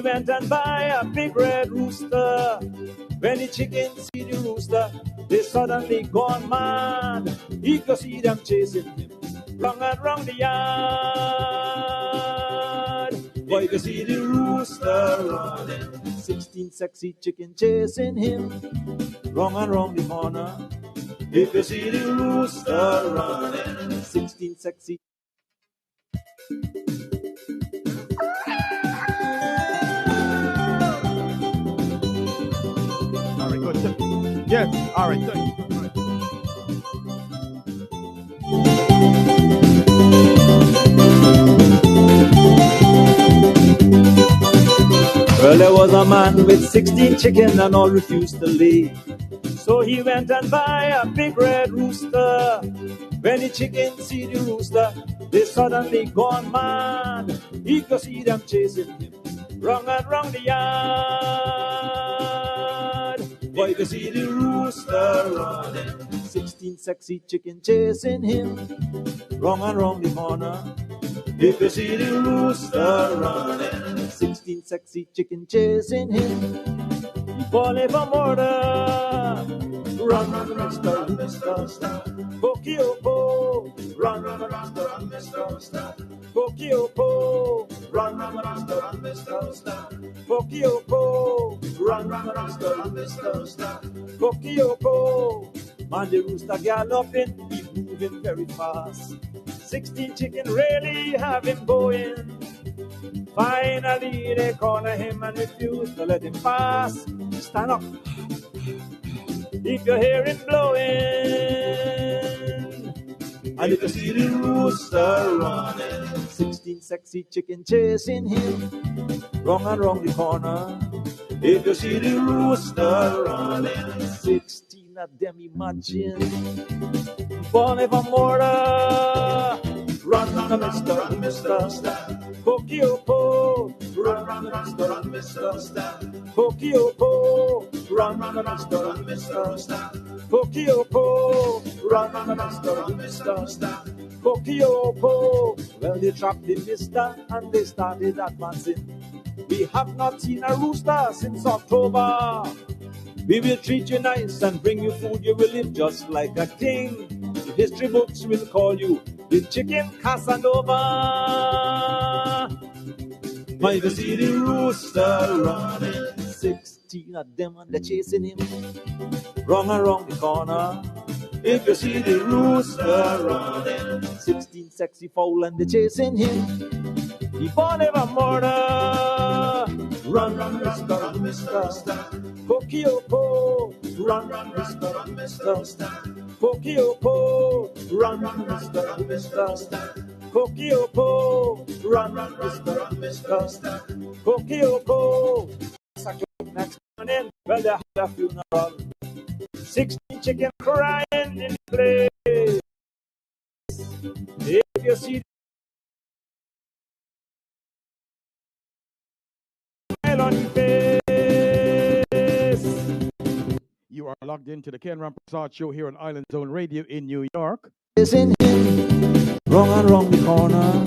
went and buy a big red rooster. When the chickens see the rooster, they suddenly gone mad. He could see them chasing him round and round the yard. Boy, you could see the rooster running, 16 sexy chickens chasing him round and round the corner. You could see the rooster running, 16 sexy. All right, good. Yes, all right, thank you. Well, there was a man with 16 chickens and all refused to lay. So he went and buy a big red rooster. When the chickens see the rooster, they suddenly gone mad. He could see them chasing him round and round the yard. Boy, you could see the rooster running, 16 sexy chickens chasing him round and round the corner. You could see the rooster running, 16 sexy chickens chasing him. He falling for murder. Run, Mr. Rooster. Pokioko. Run, Mr. Rooster. Pokioko. Run, Mr. Rooster. Pokioko. Run, Mr. Rooster. Pokioko. Man, the rooster galloping, he's moving very fast. 16 chicken really have him going. Finally, they corner him and refuse to let him pass. Stand up if you hear him blowing. And you can see the rooster running, 16 sexy chicken chasing him round and round the corner. If you see the rooster running, 16 of them, imagine. Born for murder. Run, Mr. Pokioko. Run, Mr. Pokioko. Run, Mr. Pokioko. Run, Mr. Pokioko. Well, they trapped the mister and they started advancing. We have not seen a rooster since October. We will treat you nice and bring you food. You will live just like a king. The history books will call you the chicken Casanova. But you see the rooster running, 16 of them and they're chasing him round and round the corner. If you see the rooster running, 16 sexy fowl and they're chasing him, he for never murder. Run, Mr. Pokioko. Run, Mr. Pokioko. Run, Mr. Pokioko. Run, Mr. Pokioko. Next morning, well, they had a funeral. 16 chicken crying in the place. If you see on your face. You are logged into the Ken Rampersaud show here on Island Zone Radio in New York. Chasing him, wrong and wrong the corner.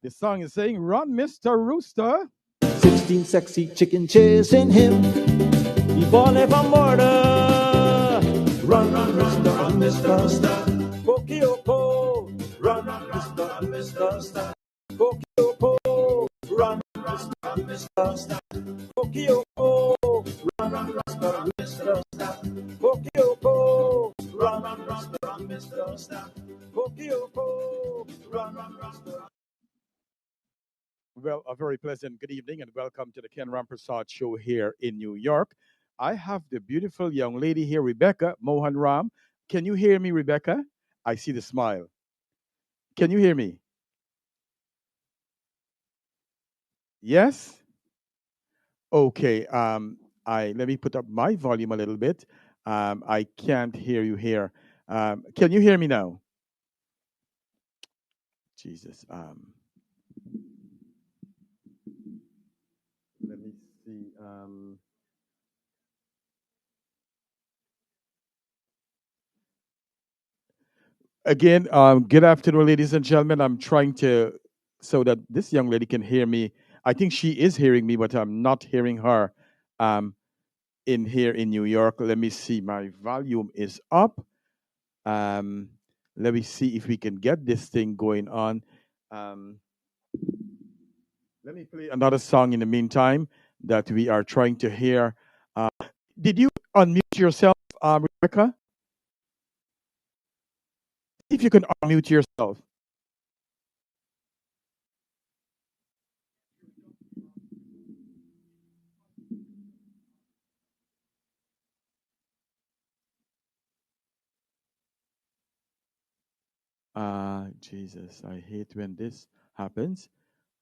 The song is saying, "Run, Mr. Rooster." 16 sexy chicken chasing him. He falling for murder. Run, Mr. Pokioko. Run, Mr. Pokioko. Run, Mr. Pokioko. Run, Mr. Pokioko. Run, Mr. Pokioko. Run, Mr. Well, a very pleasant good evening and welcome to the Ken Rampersaud show here in New York. I have the beautiful young lady here, Rebecca Mohan Ram. Can you hear me, Rebecca? I see the smile. Can you hear me? Yes? Okay. Let me put up my volume a little bit. I can't hear you here. Can you hear me now? Jesus. Let me see. Again, good afternoon, ladies and gentlemen. I'm trying to, so that this young lady can hear me. I think she is hearing me, but I'm not hearing her um, in here in New York. Let me see. My volume is up. Um, let me see if we can get this thing going on. Um, let me play another song in the meantime that we are trying to hear. Uh, did you unmute yourself, Rebecca? If you can unmute yourself. Jesus, I hate when this happens.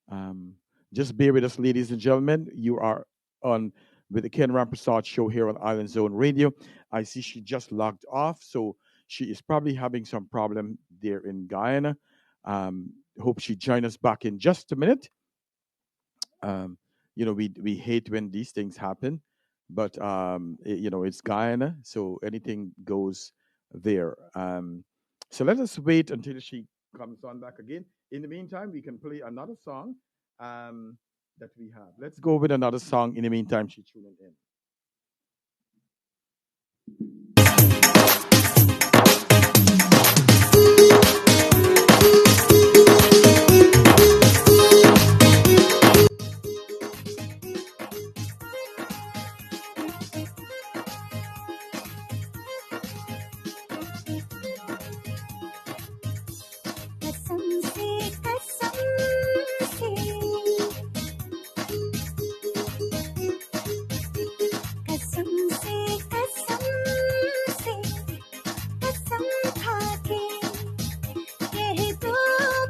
Um, just bear with us, ladies and gentlemen. You are on with the Ken Rampersad show here on Island Zone Radio. I see she just logged off, so she is probably having some problem there in Guyana. Um, hope she join us back in just a minute. Um, we hate when these things happen, but it's Guyana, so anything goes there. So let us wait until she comes on back again. In the meantime, we can play another song that we have. Let's go with another song. In the meantime, she tuning in. कसम से कसम से कसम से कसम से कसम खा के कह दो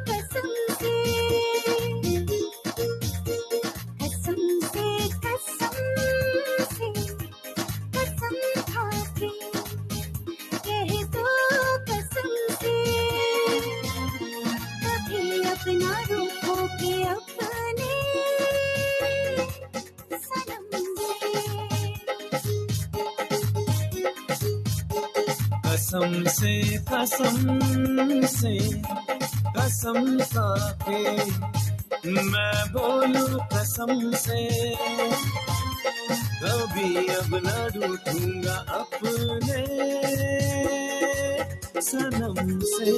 कसम से कसम से कसम से कसम खा के कह दो कसम से कभी अपना रूपों के अपने सनम से कसम से कसम खाके मैं बोलूं कसम से कभी अब न रूठूंगा अपने सनम से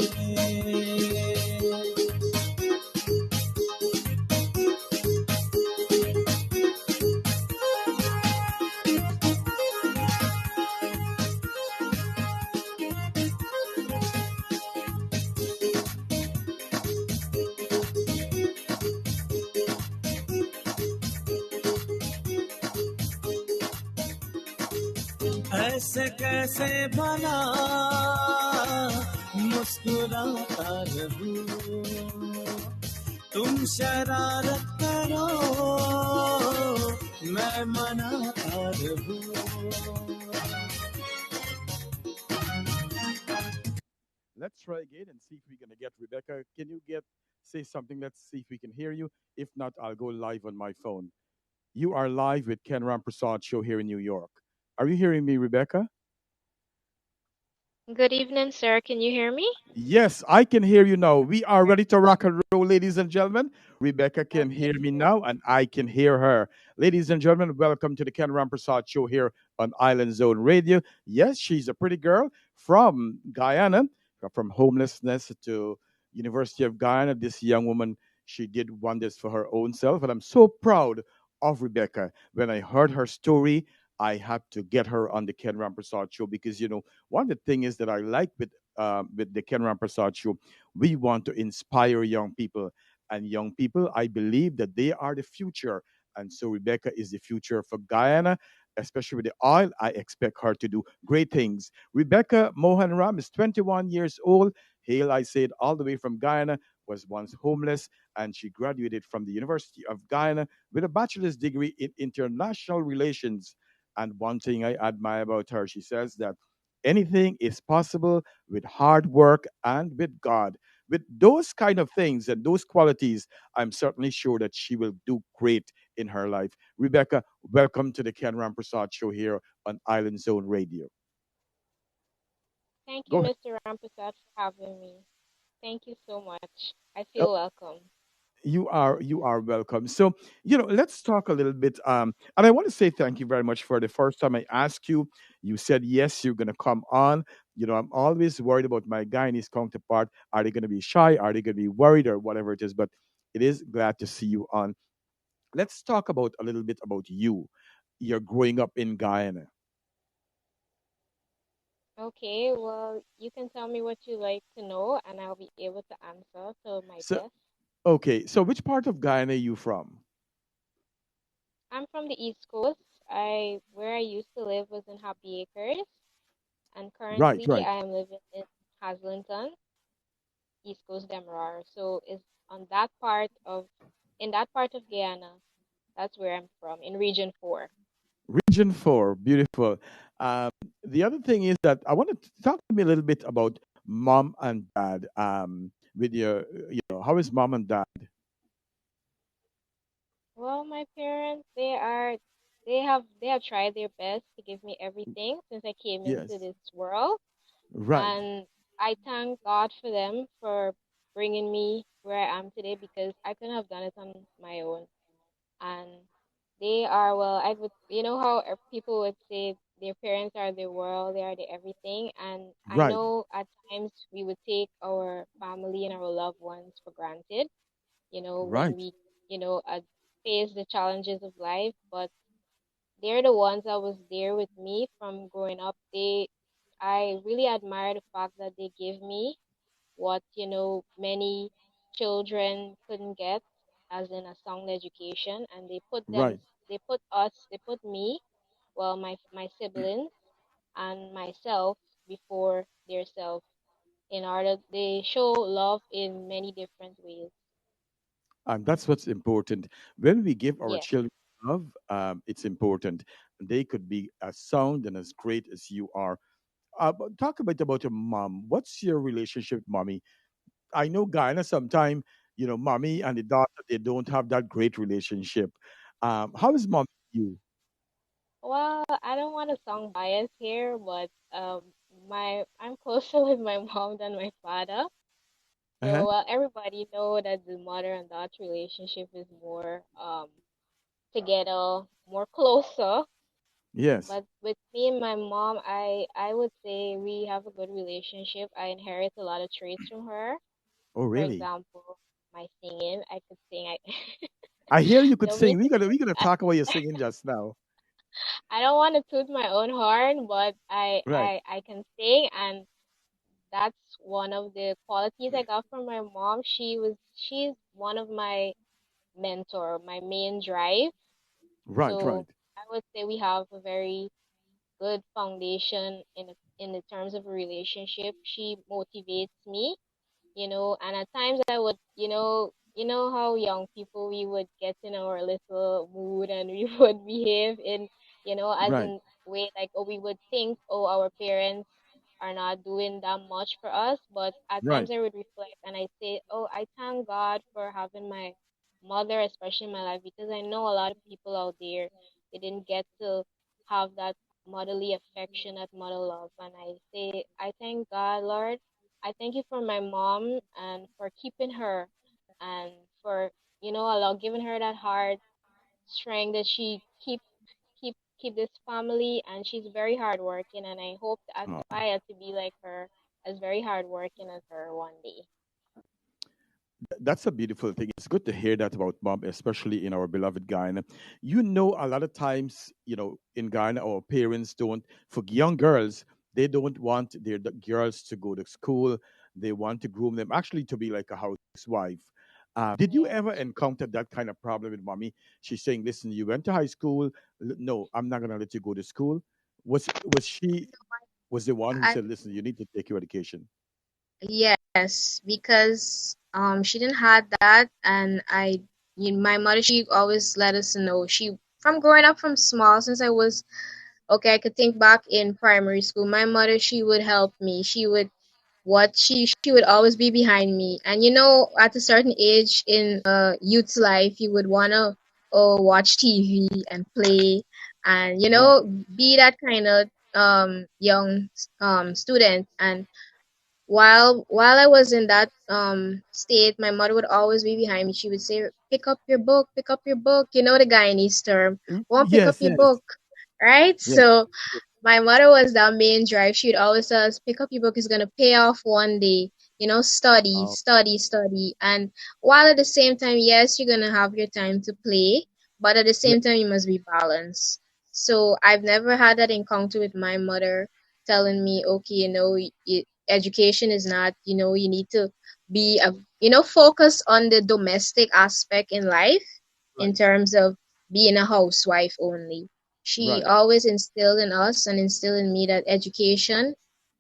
ऐसे कैसे भला मुस्कुराता रहूं तुम शरारत करो मैं मनाता रहूं Let's try again and see if we're gonna get Rebecca. Can you say something? Let's see if we can hear you. If not, I'll go live on my phone. You are live with Ken Rampersad show here in New York. Are you hearing me, Rebecca? Good evening, sir. Can you hear me? Yes, I can hear you now. We are ready to rock and roll, ladies and gentlemen. Rebecca can hear me now, and I can hear her. Ladies and gentlemen, welcome to the Ken Rampersad show here on Island Zone Radio. Yes, she's a pretty girl from Guyana, from homelessness to University of Guyana. This young woman, she did wonders for her own self, and I'm so proud of Rebecca. When I heard her story, I had to get her on the Ken Rampersad show because one of the things that I like with the Ken Rampersad show, we want to inspire young people. And young people, I believe that they are the future. And so Rebecca is the future for Guyana, especially with the oil. I expect her to do great things. Rebecca Mohan Ram is 21 years old. Hail, I said, all the way from Guyana, was once homeless, and she graduated from the University of Guyana with a bachelor's degree in international relations. And one thing I admire about her, she says that anything is possible with hard work and with God. With those kind of things and those qualities, I'm certainly sure that she will do great in her life. Rebecca, welcome to the Ken Rampersad show here on Island Zone Radio. Thank you, Go ahead. Mr. Rampersad, for having me. Thank you so much. I Oh, feel welcome. You are welcome. So, let's talk a little bit. And I want to say thank you very much for the first time I asked you. You said yes, you're gonna come on. I'm always worried about my Guyanese counterpart. Are they gonna be shy? Are they gonna be worried or whatever it is? But it is glad to see you on. Let's talk about a little bit about you. You're growing up in Guyana. Okay, well, you can tell me what you like to know, and I'll be able to answer to my So, best. okay, so which part of Guyana are you from? I'm from the East Coast. Where I used to live was in Happy Acres, and Right, currently right. I am living in Haslington, East Coast Demerara. So it's on that part of in that part of Guyana. That's where I'm from, in Region 4. Region 4, beautiful. Um, the other thing is that I want to talk to me a little bit about mom and dad. With how is mom and dad? Well, my parents, they have tried their best to give me everything since I came into Yes, this world, right, and I thank God for them for bringing me where I am today because I couldn't have done it on my own. And they are, well, I would, you know how people would say their parents are their world, they are their everything, and I right, know at times we would take our family and our loved ones for granted, when right, we, face the challenges of life, but they're the ones that was there with me from growing up. I really admire the fact that they give me what, many children couldn't get, as in a sound education, and right. they put me, well, my siblings and myself before their self in order they show love in many different ways. And that's what's important. When we give our Yeah. children love, it's important. They could be as sound and as great as you are. But talk a bit about your mom. What's your relationship with mommy? I know Guyana sometimes, mommy and the daughter, they don't have that great relationship. How is mom with you? Well, I don't want to sound biased here, but my I'm closer with my mom than my father. Uh-huh. So everybody know that the mother and daughter relationship is more together, more closer. Yes. But with me and my mom, I would say we have a good relationship. I inherit a lot of traits from her. Oh, For really? example, my singing. I could sing. I I hear you could don't mean sing. We gonna talk about your singing just now. I don't want to toot my own horn, but Right. I can sing, and that's one of the qualities I got from my mom. She's one of my mentor, my main drive. Right. So Right. I would say we have a very good foundation in the terms of a relationship. She motivates me, and at times I would, how young people we would get in our little mood and we would behave in, as Right. in way like, oh, we would think, oh, our parents are not doing that much for us, but at Right. times I would reflect and I say, oh, I thank God for having my mother, especially in my life, because I know a lot of people out there they didn't get to have that motherly affection, that mother love, and I say, I thank God, Lord. I thank you for my mom and for keeping her and for allow giving her that hard strength that she keep this family, and she's very hardworking, and I hope to Oh. aspire to be like her, as very hardworking as her one day. That's a beautiful thing. It's good to hear that about mom, especially in our beloved Guyana. A lot of times, in Guyana, our parents don't, for young girls, they don't want their girls to go to school. They want to groom them actually to be like a housewife. Did you Yeah. ever encounter that kind of problem with mommy? She's saying, listen, you went to high school. No, I'm not going to let you go to school. Was she was the one who I said, listen, you need to take your education? Yes, because she didn't had that, and my mother, she always let us know. She from growing up from small, since I was okay, I could think back in primary school. My mother, she would help me. She would always be behind me. And at a certain age in youth's life, you would wanna watch TV and play, and Right. be that kind of young student. And while I was in that state, my mother would always be behind me. She would say, "Pick up your book, pick up your book." You know the Guyanese term, "Go and pick up Yes, your yes, book," right? yes. So my mother was that main drive. She would always tell us, "Pick up your book, it's gonna pay off one day." You know, study, Oh, study, study. And while at the same time, yes, you're gonna have your time to play, but at the yeah, same time, you must be balanced. So I've never had that encounter with my mother telling me, okay, education is not, you need to be focus on the domestic aspect in life in right, terms of being a housewife only. She right. always instilled in us and instilled in me that education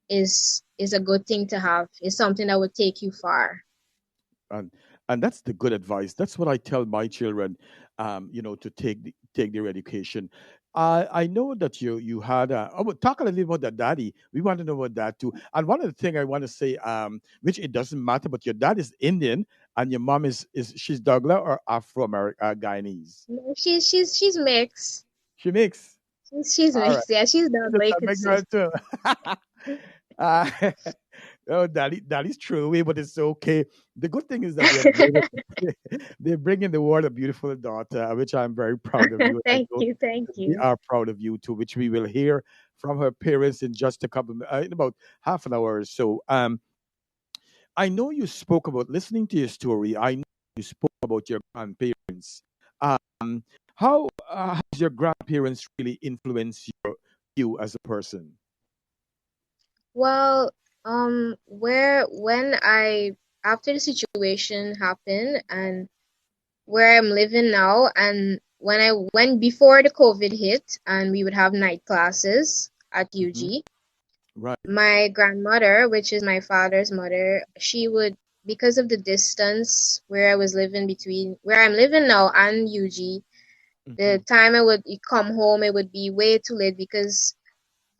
is a good thing to have. It's something that would take you far. and and that's the good advice. That's what I tell my children, to take their education. I know that you had but talk a little bit about that, daddy. We want to know about that too. And one of the thing I want to say, which it doesn't matter, but your dad is Indian and your mom is she's Douglas or Afro American Guyanese. No, she's mixed. She mix. She's All right, mixed. Yeah, she's just double, you a could big say. girl too. uh, oh, that is true, but it's okay. The good thing is that they're bringing the world a beautiful daughter, which I'm very proud of you. And I Thank know you, thank we you. are proud of you too, which we will hear from her parents in just in about half an hour or so. I know you spoke about listening to your story. I know you spoke about your grandparents. Um, how has your grandparents really influenced you as a person? Well, where when I after the situation happened and where I'm living now, and when before the COVID hit and we would have night classes at Hmm. UG, Right. my grandmother, which is my father's mother, she would, because of the distance where I was living between where I'm living now and UG, Hmm. the time I would come home, it would be way too late because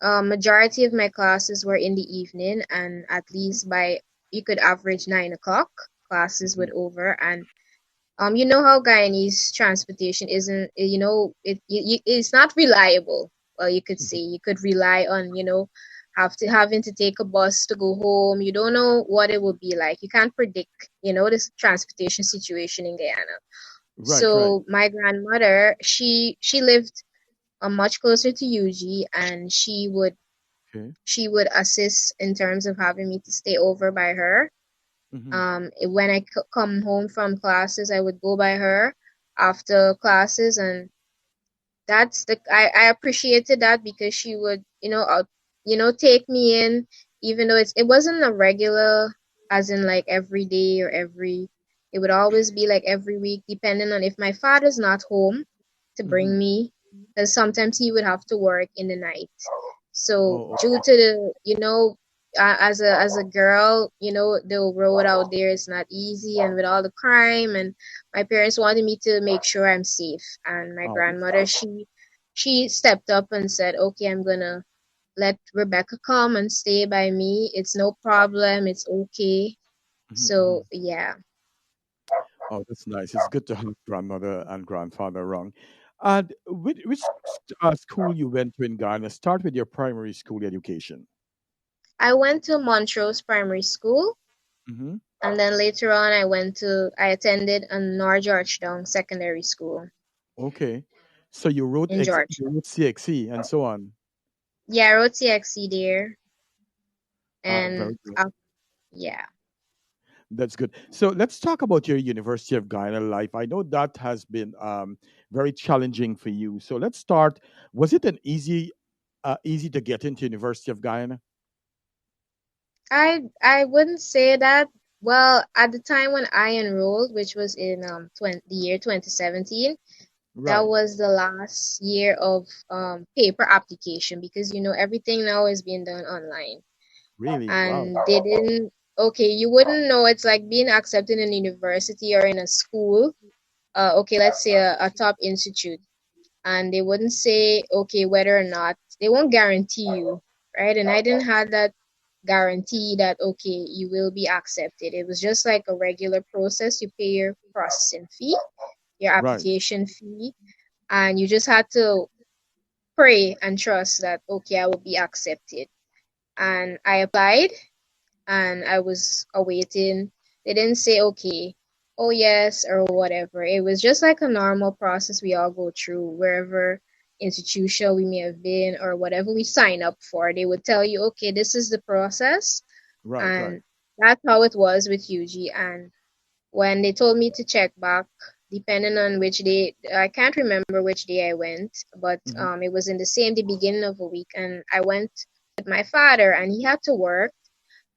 majority of my classes were in the evening, and at least by you could average 9 o'clock, classes Hmm. would over. And you know how Guyanese transportation isn't, it's not reliable. Well, you could say you could rely on, having to take a bus to go home. You don't know what it will be like. You can't predict, this transportation situation in Guyana. Right. Right. So my grandmother, she lived much closer to UG, and Okay. she would assist in terms of having me to stay over by her. Hmm. When I come home from classes, I would go by her after classes, and I appreciated that because she would, take me in, even though it wasn't a regular, as in like every day or it would always be like every week, depending on if my father's not home to Hmm. bring me, because sometimes he would have to work in the night. So Oh, due to the, as a girl, the road out there is not easy, and with all the crime, and my parents wanted me to make sure I'm safe. And my oh, that's grandmother, she stepped up and said, "Okay, I'm gonna let Rebecca come and stay by me. It's no problem. It's okay." mhm, So mhm. yeah, Oh, that's nice. It's good to have grandmother and grandfather around. And which school you went to in Ghana? Start with your primary school education. I went to Montrose Primary School, Hmm. and then later on, I attended a North Georgetown Secondary School Okay. So in Georgia. you wrote CXE and so on. Yeah, I wrote TXC there, and Very good. yeah. That's good. So let's talk about your University of Guyana life. I know that has been very challenging for you. So let's start. Was it an easy to get into University of Guyana? I wouldn't say that. Well, at the time when I enrolled, which was in the year 2017, that Right. was the last year of paper application, because everything now is being done online. Really? Wow. And they didn't, okay, you wouldn't know, it's like being accepted in a university or in a school. Okay, let's say a top institute, and they wouldn't say, okay, whether or not, they won't guarantee you, right? And I didn't have that guarantee that, okay, you will be accepted. It was just like a regular process. You pay your processing fee, your Right. application fee, and you just had to pray and trust that, okay, I will be accepted. And I applied, and I was awaiting. They didn't say okay, oh yes, or whatever. It was just like a normal process we all go through wherever institution we may have been or whatever we sign up for. They would tell you, okay, this is the process, Right, right. and that's how it was with UG. And when they told me to check back, depending on which day, I can't remember which day I went, but Hmm. it was in the same the beginning of a week, and I went with my father, and he had to work,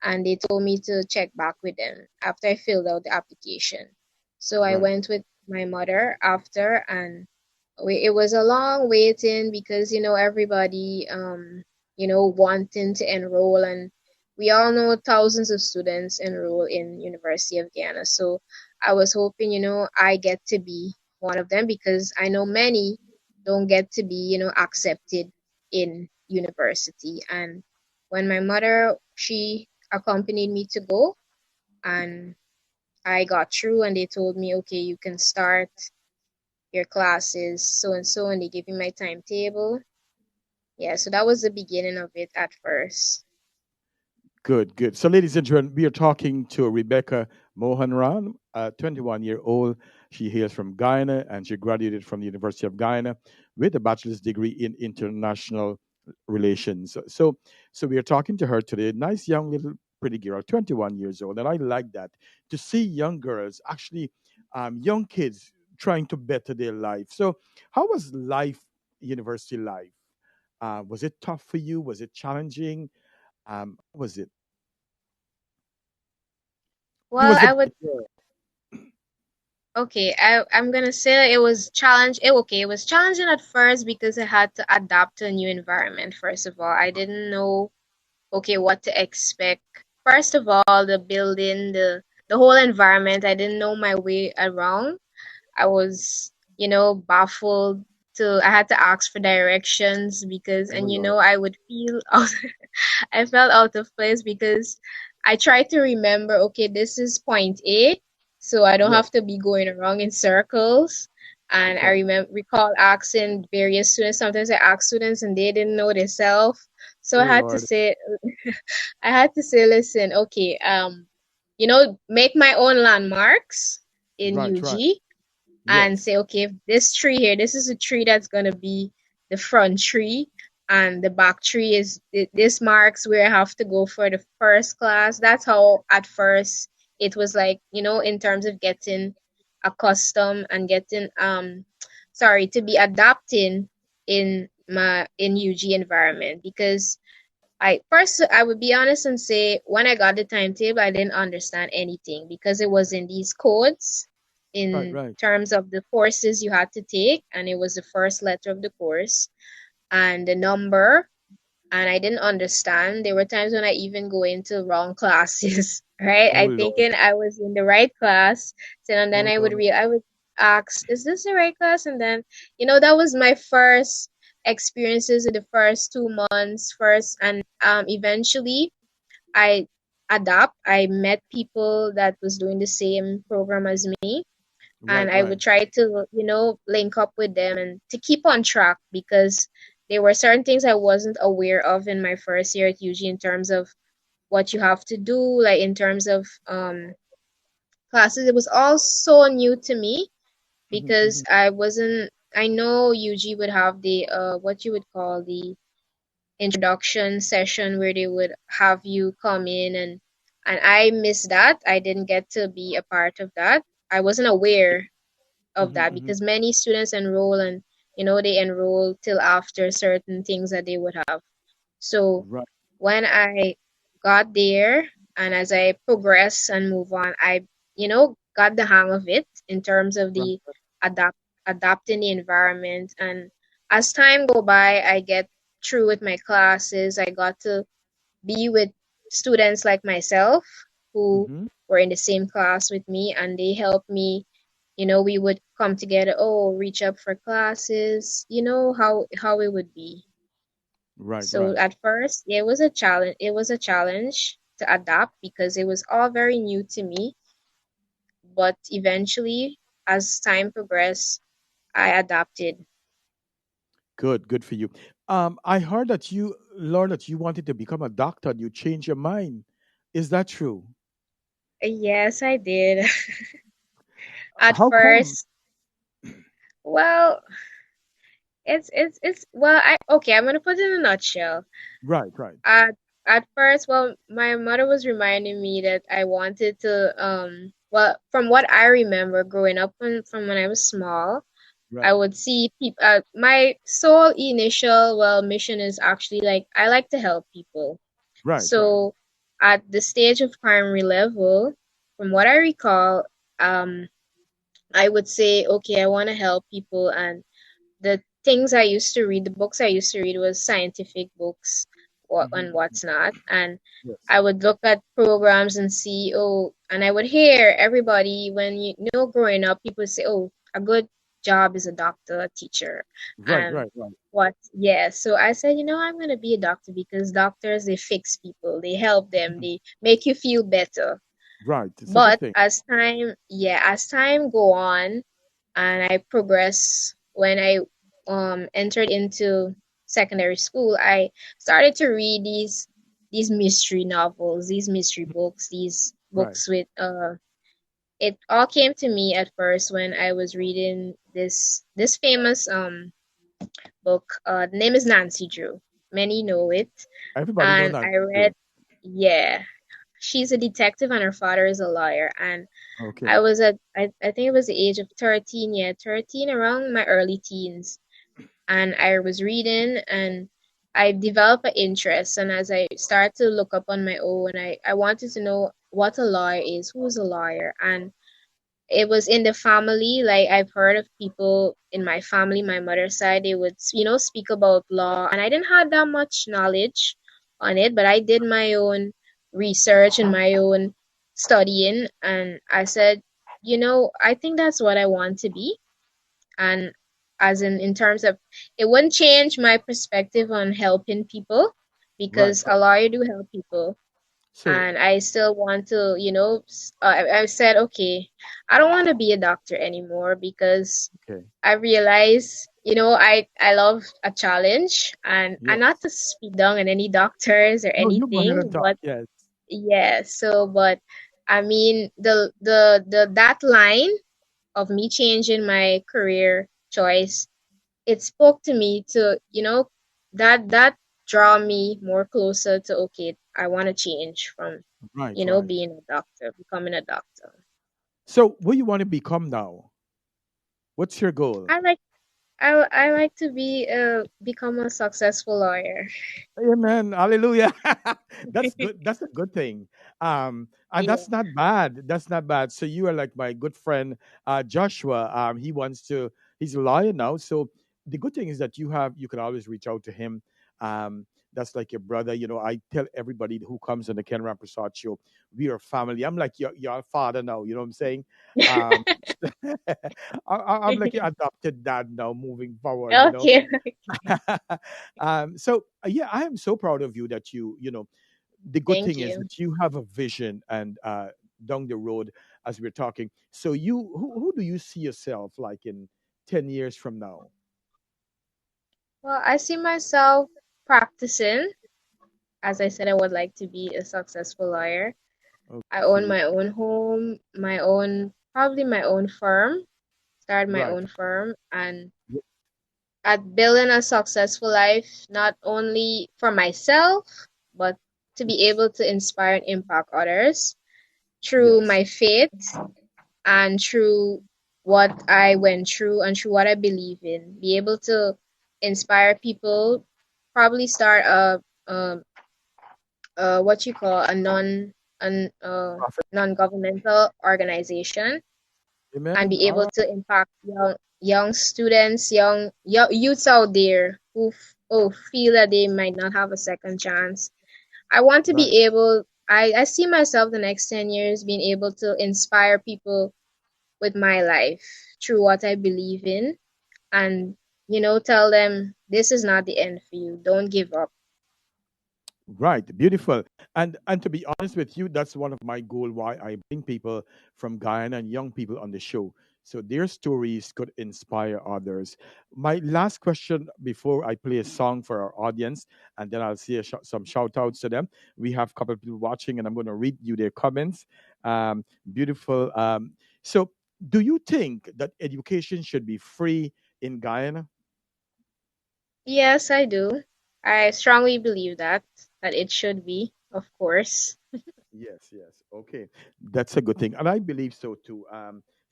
and they told me to check back with them after I filled out the application. So I Right. went with my mother after, and it was a long waiting because everybody wanting to enroll, and we all know thousands of students enroll in University of Guyana. So I was hoping I get to be one of them because I know many don't get to be accepted in university. And when my mother, she accompanied me to go, and I got through, and they told me, okay, you can start your classes so and so, and they gave me my timetable. Yeah, so that was the beginning of it at first. Good, good. So, ladies and gentlemen, we are talking to Rebecca Mohanram, a 21-year-old. She hails from Guyana and she graduated from the University of Guyana with a bachelor's degree in international relations. So we are talking to her today. Nice young little pretty girl, 21 years old, and I like that to see young girls, actually, young kids trying to better their life. So, how was life, university life? Was it tough for you? Was it challenging? How was it? You Well, was a I bad would girl. okay, I'm gonna say it was it was challenging at first because I had to adapt to a new environment. First of all, I didn't know okay what to expect. First of all, the building, the whole environment, I didn't know my way around. I was, baffled to I had to ask for directions because Oh and Lord. I would feel I felt out of place because I tried to remember, okay, this is point A, so I don't Yes. have to be going around in circles. And I Okay. recall asking various students. Sometimes I asked students and they didn't know themselves. So Oh Lord. I had to say, listen, okay, make my own landmarks in Right. Right. UG and Yes. say, okay, this tree here, this is a tree that's gonna be the front tree, and the back tree is this marks where I have to go for the first class. That's how at first it was like, in terms of getting accustomed and getting sorry, to be adapting in UG environment because I would be honest and say when I got the timetable, I didn't understand anything because it was in these codes Right. in Right. terms of the courses you had to take, and it was the first letter of the course and the number, and I didn't understand. There were times when I even go into wrong classes, right? Oh I Lord. thinking I was in the right class, so and then Oh Lord. I would ask, "Is this the right class?" And then, that was my first experiences in the first 2 months, first, and eventually I adapt. I met people that was doing the same program as me, and Right. I Right. would try to, link up with them and to keep on track because there were certain things I wasn't aware of in my first year at UG in terms of what you have to do, like in terms of classes. It was all so new to me Hmm. because Hmm. I know UG would have the what you would call the introduction session where they would have you come in, and I missed that. I didn't get to be a part of that. I wasn't aware of Hmm. that Hmm. because many students enroll, and they enroll till after certain things that they would have. So Right. when I got there and as I progress and move on, I got the hang of it in terms of Right. the adapt adapting the environment. And as time go by, I get through with my classes. I got to be with students like myself who Hmm. were in the same class with me, and they helped me. We would come together, oh, reach up for classes, how it would be. Right. So Right. at first, it was a challenge. It was a challenge to adapt because it was all very new to me. But eventually, as time progressed, I adapted. Good. Good for you. I heard that you learned that you wanted to become a doctor. And you changed your mind. Is that true? Yes, I did. At How come? first, well, it's well, I okay, I'm gonna put it in a nutshell. Right, right, At at first, well, my mother was reminding me that I wanted to well, from what I remember growing up from when I was small, I right, would see people. My sole initial well mission is actually like I like to help people. right, right. So at the stage of primary level, from what I recall, um, I would say, okay, I want to help people, and the things I used to read, the books I used to read was scientific books, what and Hmm. what's not. And Yes. I would look at programs and see, oh, and I would hear everybody when you know growing up, people say, oh, a good job is a doctor, a teacher. Right, And right, right. what, yeah. So I said, I'm gonna be a doctor because doctors they fix people, they help them, Mhm. they make you feel better. Right. It's a good But thing. as time go on and I progress when I entered into secondary school, I started to read these mystery novels, these mystery books, these Right. books with it all came to me at first when I was reading this famous book. The name is Nancy Drew. Many know it. Everybody know And that I read too. yeah. She's a detective and her father is a lawyer. And Okay. I was at I think it was the age of 13, yeah, 13 around my early teens. And I was reading and I developed an interest and as I started to look up on my own, I wanted to know what a lawyer is, who's a lawyer. And it was in the family, like I've heard of people in my family, my mother's side, they would, speak about law and I didn't have that much knowledge on it, but I did my own research and my own studying and I said, I think that's what I want to be. And as in terms of it wouldn't change my perspective on helping people Right, because right. a lawyer do help people So, and I still want to, I said, okay, I don't want to be a doctor anymore because okay. I realize, I love a challenge and not Yes. to speak down on any doctors or No, you go ahead and anything, talk. but Yes. yeah, but I mean, the that line of me changing my career choice, it spoke to me to, that draw me more closer to, okay, I want to change from Right, right. being a doctor, becoming a doctor. So, what you want to become now? What's your goal? I like I like to become a successful lawyer. Amen. Hallelujah. That's good. That's a good thing. And Yeah. that's not bad. That's not bad. So you are like my good friend Joshua. He wants to. He's a lawyer now. So the good thing is that you can always reach out to him. That's like your brother. I tell everybody who comes on the Ken Rampersaud show, we are family. I'm like your father now. You know what I'm saying? Um, I'm like your adopted dad now. Moving forward, Okay. so yeah, I am so proud of you that the good Thank thing is you. that you have a vision and down the road as we're talking. So who do you see yourself like in 10 years from now? Well, I see myself practicing. As I said, I would like to be a successful lawyer. I own Okay. my own home, probably my own firm, start my Right. own firm, and at building a successful life, not only for myself, but to be Yes. able to inspire and impact others through Yes. my faith and through what I went through and through what I believe in. Be able to inspire people, probably start um what you call a an Prophet. non-governmental organization and Amen. be All able right. to impact young students, young youths out there who feel that they might not have a second chance. I want to Right. be able. I see myself the next 10 years being able to inspire people with my life through what I believe in, and tell them this is not the end for you. Don't give up. Right, beautiful. And to be honest with you, that's one of my goal why I bring people from Guyana and young people on the show. so their stories could inspire others. My last question before I play a song for our audience, and then I'll see some shout outs to them. We have a couple of people watching, and I'm going to read you their comments. Beautiful. So, do you think that education should be free in Guyana? Yes, I do. I strongly believe that it should be, of course. Yes, yes. Okay. That's a good thing. And I believe so too.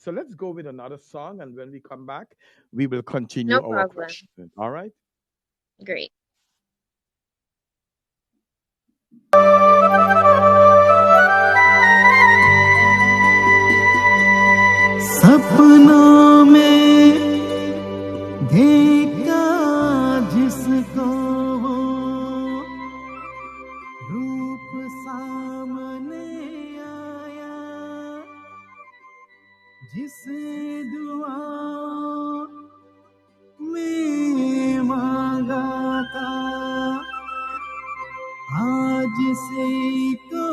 So let's go with another song. And when we come back, we will continue No our problem. question. All right. Great. सपनों में देखा जिसको वो रूप सामने आया, जिसे दुआओं में मांगा था, आज से को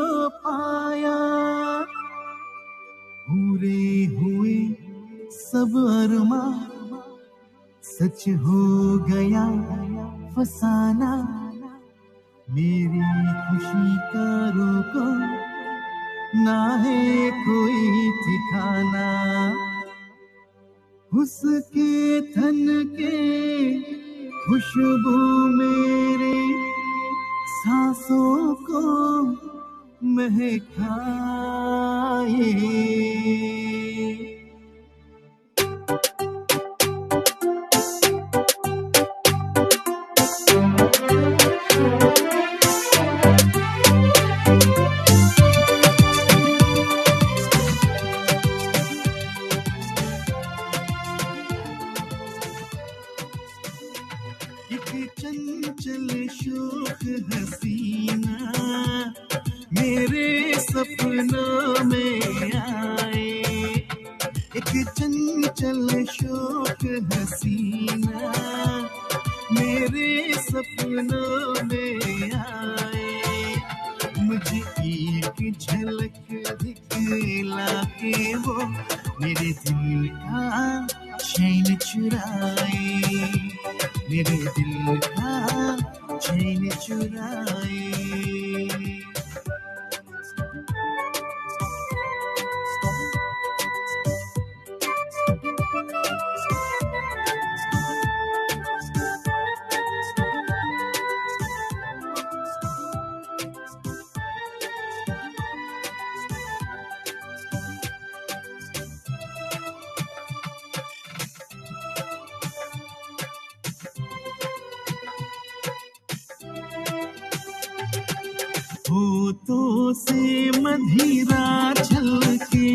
पाया। पूरे हुए सब अरमां, सच हो गया फसाना। मेरी खुशी का रोको ना है कोई ठिकाना। उसके तन के खुशबू मेरी सांसों को महकाए। एक चंचल शोक हसीना मेरे सपनों में आए। एक चंचल शोक हसीना मेरे सपनों में आए। मुझे एक झलक दिखला के वो मेरे दिल का चैन चुराए। मेरे दिल का चैन चुराए। होठों से मदिरा छलके,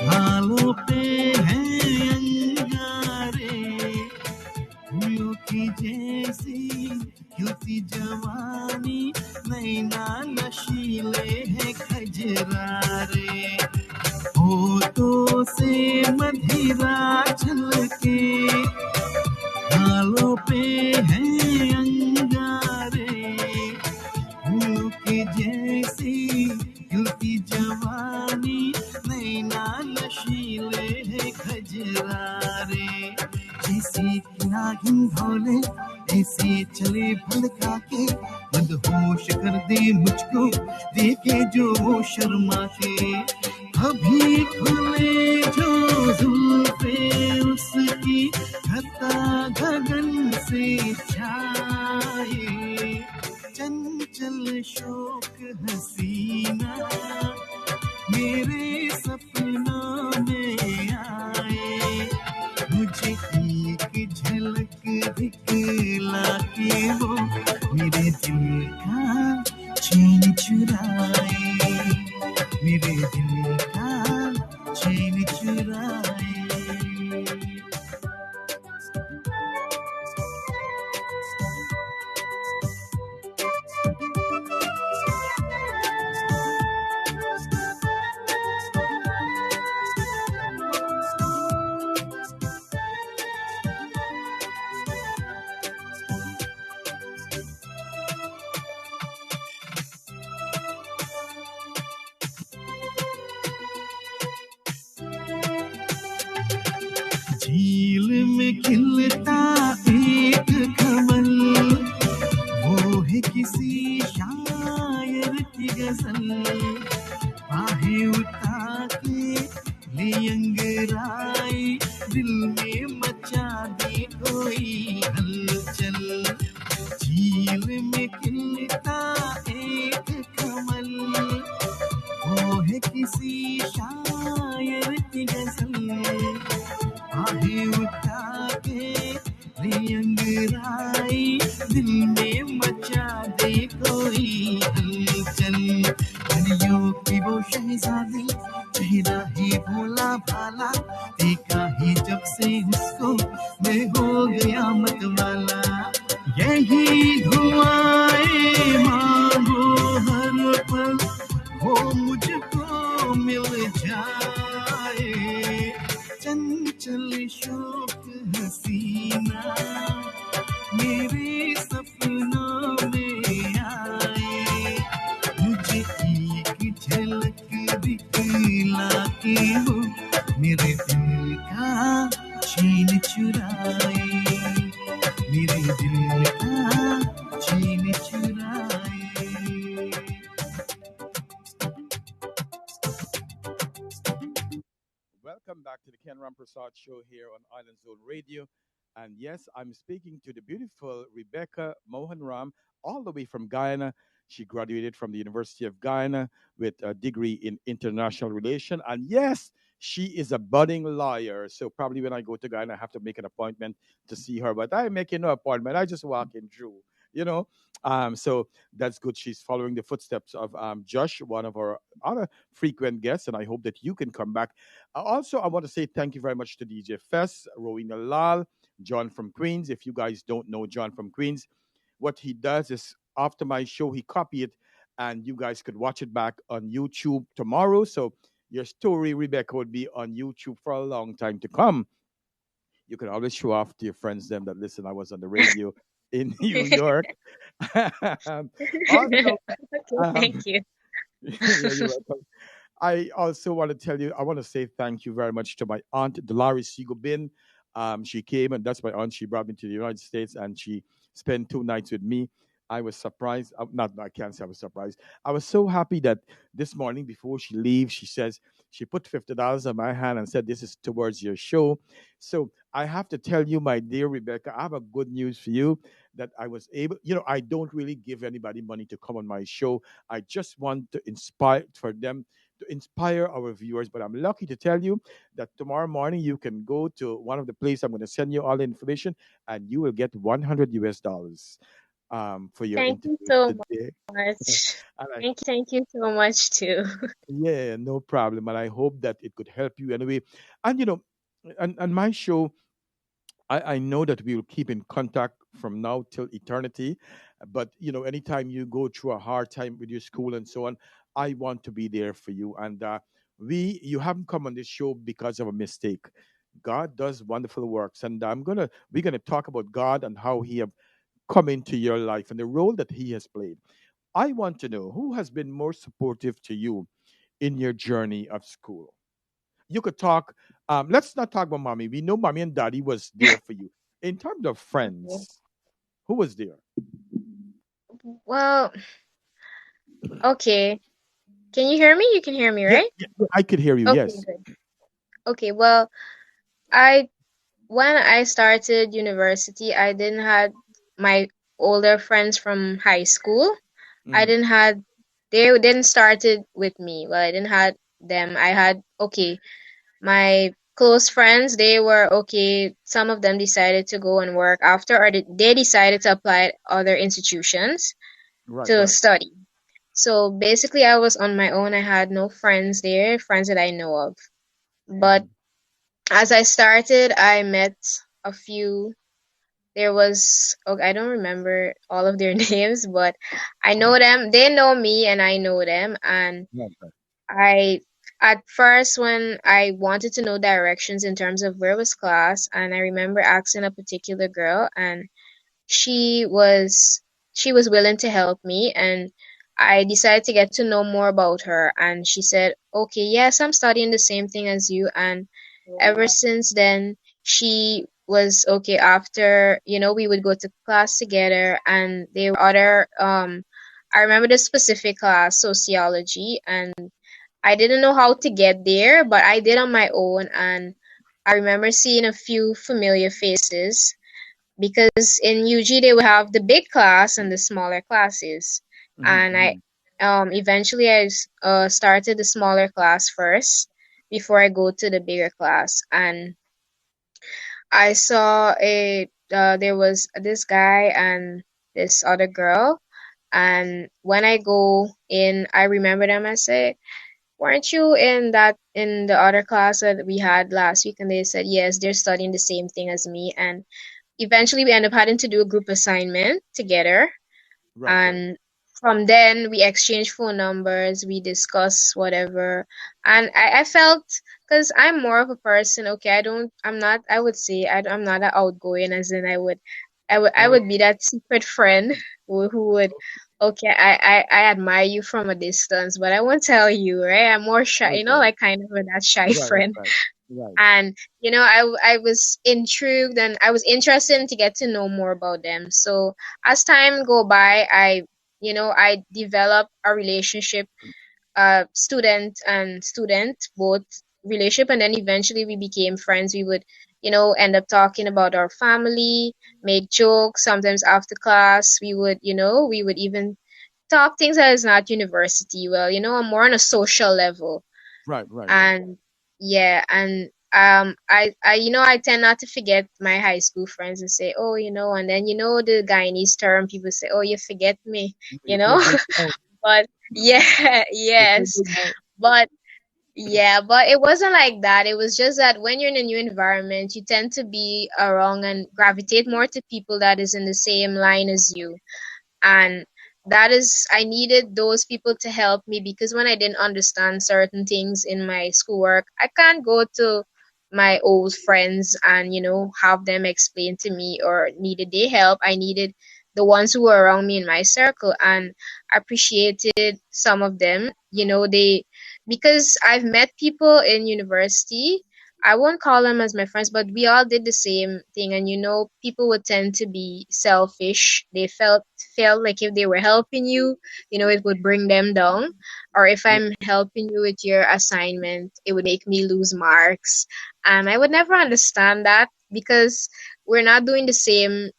गालों पे हैं अंगारे। फूलों की जैसी खिलती जवानी, नैना नशीले हैं खजरारे। होठों से मदिरा छलके, गालों पे हैं अंगारे। फूलों की जैसी खिलती जवानी, नैना नशीले हैं खजरारे। जैसे नागिन भोले ऐसे चले भड़का के, मदहोश कर दे मुझको देखे जो वो शर्मा के। अभी खुले जो जुल्फे उसकी, घटा गगन से छाए। चंचल शोक हसीना मेरे सपनों में आए। मुझे एक झलक दिखला के वो मेरे दिल का चैन चुराए। मेरे दिल का चैन चुराए। चंचल झील में खिलता एक कमल वो है किसी शायर की गजल आहे उठा के ले अंगड़ाई दिल में मचा दे कोई हलचल दुनिया की वो शहजादी चेहरा ही भोला भाला देखा ही जब से उसको मैं हो गया मतवाला यही दुआएं मांगो हर पल वो मुझको मिल जाए चंचल शौक हसीना मेरे सपनों में आए मुझे एक झलक दिखला के वो मेरे दिल का चैन चुराए मेरे दिल का चैन चुराए Welcome back to the Ken Rampersaud show here on Island Zone Radio. And yes, I'm speaking to the beautiful Rebecca Mohanram, all the way from Guyana. She graduated from the University of Guyana with a degree in international relation. And yes, she is a budding lawyer. So probably when I go to Guyana, I have to make an appointment to see her. But I make no appointment. I just walk in through, you know. So that's good. She's following the footsteps of Josh, one of our other frequent guests. And I hope that you can come back. Also, I want to say thank you very much to DJ Fess, Rowena Lal, John from Queens. If you guys don't know John from Queens, what he does is after my show, he copy it and you guys could watch it back on YouTube tomorrow. So your story, Rebecca, would be on YouTube for a long time to come. You can always show off to your friends them that listen, I was on the radio in New York. Also, Okay, thank you. yeah, you're welcome. I also want to tell you, I want to say thank you very much to my aunt, Dolores Sigobin. She came, and that's my aunt. She brought me to the United States, and she spent 2 nights with me. I was surprised. Not, I can't say I was surprised. I was so happy that this morning, before she leaves, she says she put $50 on my hand and said, "This is towards your show." So I have to tell you, my dear Rebecca, I have a good news for you that I was able. I don't really give anybody money to come on my show. I just want to inspire for them to inspire our viewers. But I'm lucky to tell you that tomorrow morning you can go to one of the places. I'm going to send you all the information, and you will get $100 for your Thank you interview so today. much. And Thank you so much too. yeah, no problem. And I hope that it could help you anyway. And and my show, I know that we will keep in contact from now till eternity. But anytime you go through a hard time with your school and so on, I want to be there for you. And you haven't come on this show because of a mistake. God does wonderful works, and we're gonna talk about God and how He have come into your life and the role that He has played. I want to know who has been more supportive to you in your journey of school. You could talk. Let's not talk about mommy. We know mommy and daddy was there for you. In terms of friends, who was there? Well, okay. Can you hear me? You can hear me, Yeah, right? yeah, I could hear you. Okay, Yes. good. Okay, well, I when I started university, I didn't had my older friends from high school. I Mhm. didn't had they didn't started with me. Well, I didn't had them. I had my close friends, they were okay. Some of them decided to go and work after, or they decided to apply at other institutions Right, to right. study. So basically, I was on my own. I had no friends there, friends that I know of. But Mhm. as I started, I met a few. There was, I don't remember all of their names, but I know them. They know me, and I know them. And Right, right. I, at first, when I wanted to know directions in terms of where was class, and I remember asking a particular girl, and she was she was willing to help me, and I decided to get to know more about her, and she said, "Okay, yes, I'm studying the same thing as you." And ever since then, she was okay. After, we would go to class together, and there were other I remember the specific class, sociology, and I didn't know how to get there, but I did on my own, and I remember seeing a few familiar faces. because in UG they would have the big class and the smaller classes, Hmm. and I Hmm. eventually started the smaller class first before I go to the bigger class, and I saw a there was this guy and this other girl, and when I go in, I remember them. I say, "Weren't you in the other class that we had last week?" And they said, "Yes, they're studying the same thing as me." And eventually, we end up having to do a group assignment together, Right, right. and from then we exchange phone numbers, we discuss whatever, and I felt, because I'm more of a person, okay, I'm not, I would say I'm not that outgoing, as in I Oh, would be that secret friend who would, okay, I admire you from a distance, but I won't tell you, right? I'm more shy, okay. like kind of that shy Right, right, friend. right. Right. And I was intrigued and I was interested to get to know more about them. So as time go by, I developed a relationship, student and student, both relationship, and then eventually we became friends. We would, end up talking about our family, make jokes. Sometimes after class, we would even talk things that is not university. Well, more on a social level. Right, right, right. And yeah, and I tend not to forget my high school friends and say, oh, and then the Guyanese term, people say, oh, you forget me, You you feel know. big now. But yeah, You feel yes, big now. but yeah, but it wasn't like that. It was just that when you're in a new environment, you tend to be around and gravitate more to people that is in the same line as you. And that is, I needed those people to help me, because when I didn't understand certain things in my schoolwork, I can't go to my old friends and have them explain to me, or needed their help. I needed the ones who were around me in my circle, and I appreciated some of them. They, because I've met people in university, I won't call them as my friends, but we all did the same thing. And people would tend to be selfish. They felt like if they were helping you, it would bring them down. Or if Yeah. I'm helping you with your assignment, it would make me lose marks. And I would never understand that, because we're not doing the same,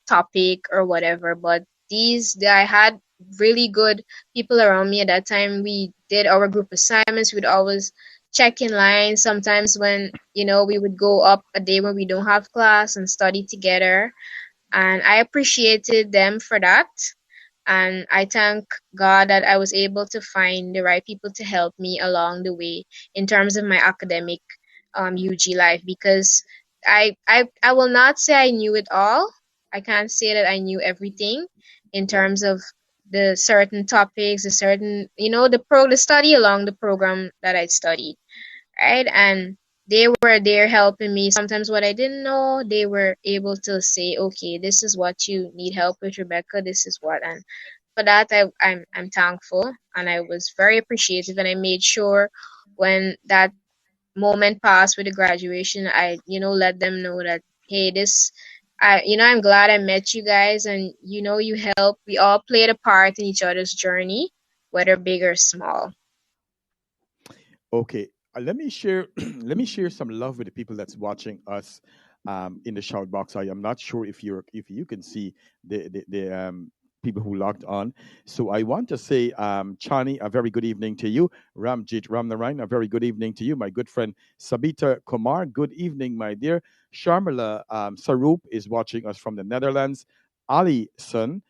topic or whatever. But I had really good people around me at that time. We did our group assignments. We'd always check in line. Sometimes when, we would go up a day when we don't have class and study together. And I appreciated them for that. And I thank God that I was able to find the right people to help me along the way in terms of my academic UG life, because I will not say I knew it all. I can't say that I knew everything in Right. terms of the certain topics, the certain, the study along the program that I studied, right? And they were there helping me. Sometimes what I didn't know, they were able to say, okay, this is what you need help with, Rebecca. This is what, and for that, I'm thankful, and I was very appreciative, and I made sure when that moment passed with the graduation, I let them know that, hey, I'm glad I met you guys, and you help. We all played a part in each other's journey, whether big or small. Okay, let me share. Let me share some love with the people that's watching us in the shout box. I am not sure if you can see the people who logged on. So I want to say, Chani, a very good evening to you. Ramjit Ramnarayan, a very good evening to you. My good friend Sabita Kumar, good evening, my dear. Sharmila Sarup is watching us from the Netherlands. Ali Sun,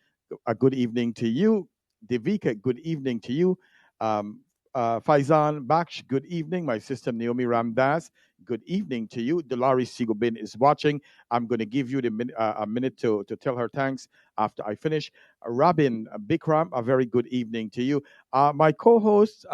a good evening to you. Devika, good evening to you. Um, Faizan Baksh, good evening. My sister Naomi Ramdas, good evening to you. Dolores Sigobin is watching. I'm going to give you a minute to tell her thanks after I finish. Robin Bikram, a very good evening to you. My co host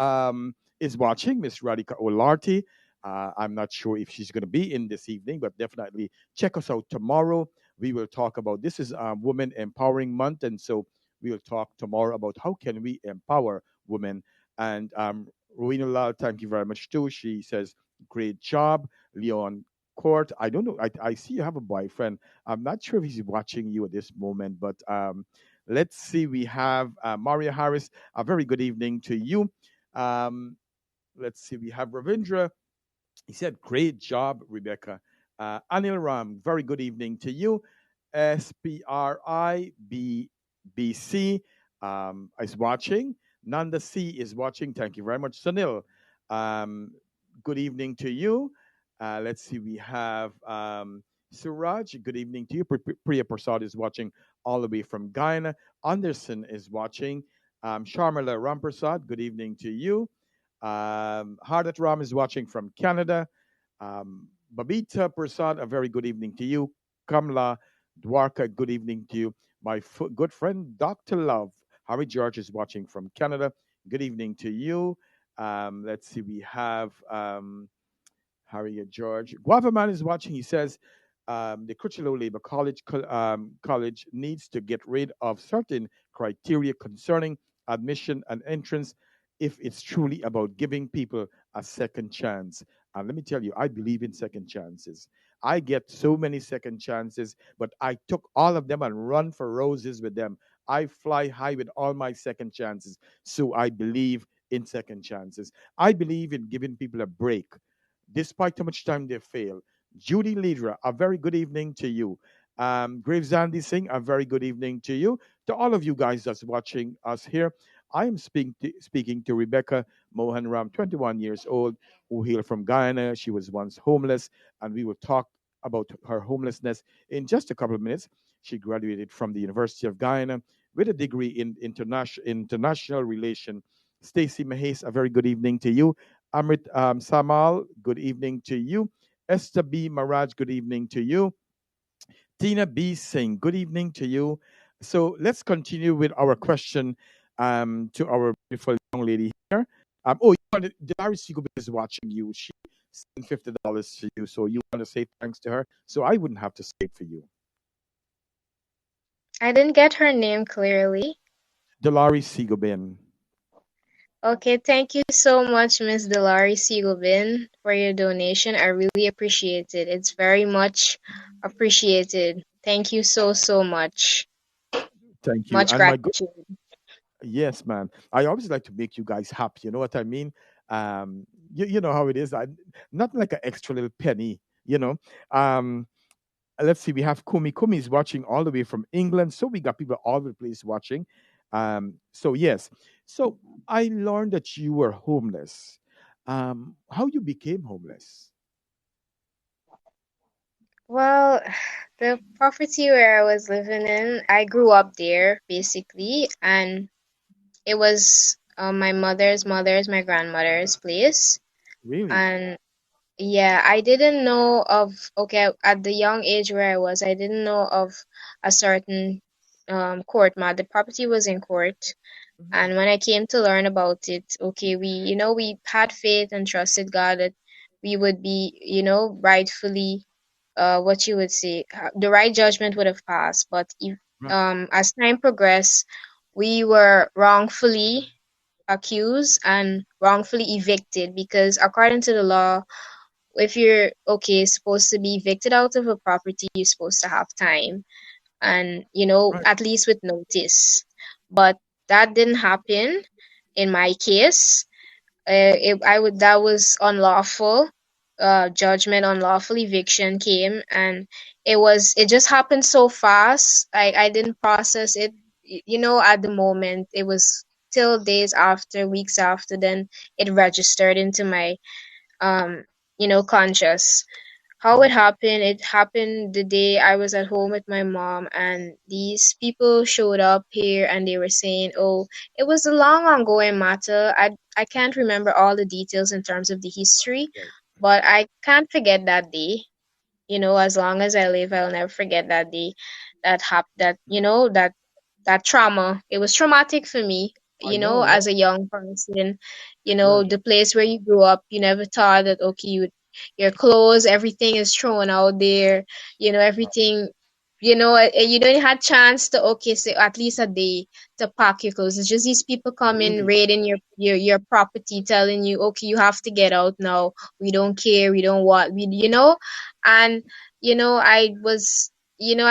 is watching, Miss Radhika Olarti. I'm not sure if she's going to be in this evening, but definitely check us out tomorrow. We will talk about this is Women Empowering Month, and so we'll talk tomorrow about how can we empower women. And Rowena Lal, thank you very much too. She says, great job. Leon Court, I don't know. I see you have a boyfriend. I'm not sure if he's watching you at this moment, but let's see. We have Maria Harris. A very good evening to you. Um, let's see. We have Ravindra. He said, great job, Rebecca. Anil Ram, very good evening to you. SPRIBBC is watching. Nanda C is watching. Thank you very much. Sunil, um, good evening to you. Let's see, we have Suraj, good evening to you. Priya Prasad is watching all the way from Guyana. Anderson is watching. Sharmila Rampersaud, good evening to you. Hardat Ram is watching from Canada. Babita Prasad, a very good evening to you. Kamla Dwarka, good evening to you. My good friend Dr. Love, Harry George is watching from Canada. Good evening to you. Let's see, we have Harriet George. Guavaman is watching. He says the Cruchelo Labor College needs to get rid of certain criteria concerning admission and entrance if it's truly about giving people a second chance. And let me tell you, I believe in second chances. I get so many second chances, but I took all of them and run for roses with them. I fly high with all my second chances. So I believe in second chances. I believe in giving people a break despite how much time they fail. Judy Lidra, a very good evening to you. Graves Andy Singh, a very good evening to you. To all of you guys that's watching us here, I am speaking to Rebecca Mohan Ram, 21 years old, who hailed from Guyana. She was once homeless, and we will talk about her homelessness in just a couple of minutes. She graduated from the University of Guyana with a degree in international relation. Stacy Mahes, a very good evening to you. Amrit Samal, good evening to you. Esther B. Maraj, good evening to you. Tina B. Singh, good evening to you. So let's continue with our question to our beautiful young lady here. Darius Sigubin is watching you. She sent $50 to you, so you want to say thanks to her. So I wouldn't have to say it for you. I didn't get her name clearly. Delari Sigubin. Okay, thank you so much, Miss Delari Siegelbin, for your donation. I really appreciate it. It's very much appreciated. Thank you so, so much. Thank you. Much And my good, gratitude. yes, man. I always like to make you guys happy. You know what I mean? You know how it is. Not like an extra little penny. You know. Let's see. We have Kumi. Kumi is watching all the way from England. So we got people all over the place watching. So yes. So I learned that you were homeless. How you became homeless? Well, the property where I was living in, I grew up there basically, and it was my my grandmother's place. Really? And yeah, I didn't know of, okay, at the young age where I was, I didn't know of a certain court matter. The property was in court. Mhm. And when I came to learn about it, okay, we had faith and trusted God that we would be, rightfully, what you would say, the right judgment would have passed. But if, Right. as time progressed, we were wrongfully accused and wrongfully evicted, because according to the law, if you're supposed to be evicted out of a property, you're supposed to have time, and Right. at least with notice. But that didn't happen in my case. I would That was unlawful. Judgment, unlawful eviction came, and it just happened so fast. I didn't process it, at the moment. It was till days after, weeks after, then it registered into my conscious. How Mhm. it happened the day I was at home with my mom, and these people showed up here, and they were saying, oh, it was a long ongoing matter. I can't remember all the details in terms of the history, Right. but I can't forget that day. As long as I live, I'll never forget that day. That trauma. It was traumatic for me, I know. as Yeah. a young person. Right. The place where you grew up, you never thought that, okay, your clothes, everything is thrown out there, everything, you don't had chance to, okay, say at least a day to pack your clothes. It's just these people coming, Really. raiding your property, telling you, okay, you have to get out now. We don't care. We don't want, and,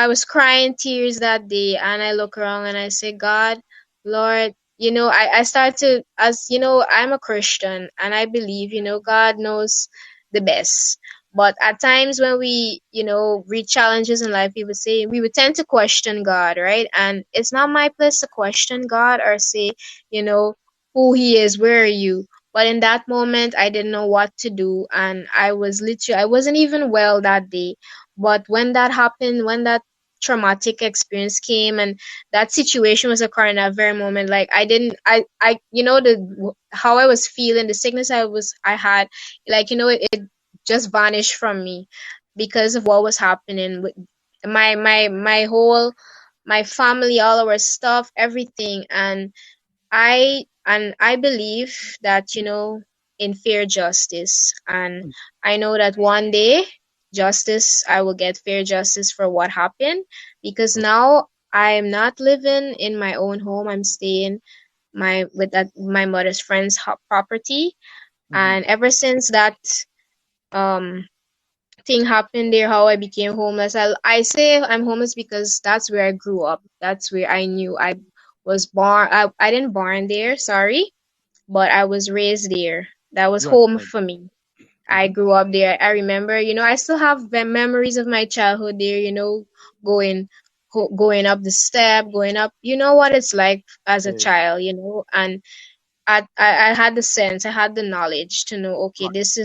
I was crying tears that day, and I look around and I say, God, Lord, I start to, as I'm a Christian, and I believe, God knows the best. But at times when we, reach challenges in life, we would tend to question God, right? And it's not my place to question God or say, you know, who He is, where are you? But in that moment, I didn't know what to do. And I wasn't even well that day. But when that happened, when that traumatic experience came and that situation was occurring at that very moment, like I didn't, how I was feeling, the sickness I had, like, it just vanished from me because of what was happening with my whole my family, all our stuff, everything. And I believe that, in fair justice, and I know that one day I will get fair justice for what happened, because now I'm not living in my own home. I'm staying my mother's friend's property. Mm-hmm. And ever since that um thing happened there, how I became homeless. I say I'm homeless because that's where I grew up. That's where I knew I was born. I didn't born there, sorry, but I was raised there. That was Right, home right. for me. I Mm-hmm. grew up there. I remember, I still have the memories of my childhood there, going going up the step, going up. You know what it's like as a Eh, child, and I had the sense, I had the knowledge to know, okay, right. this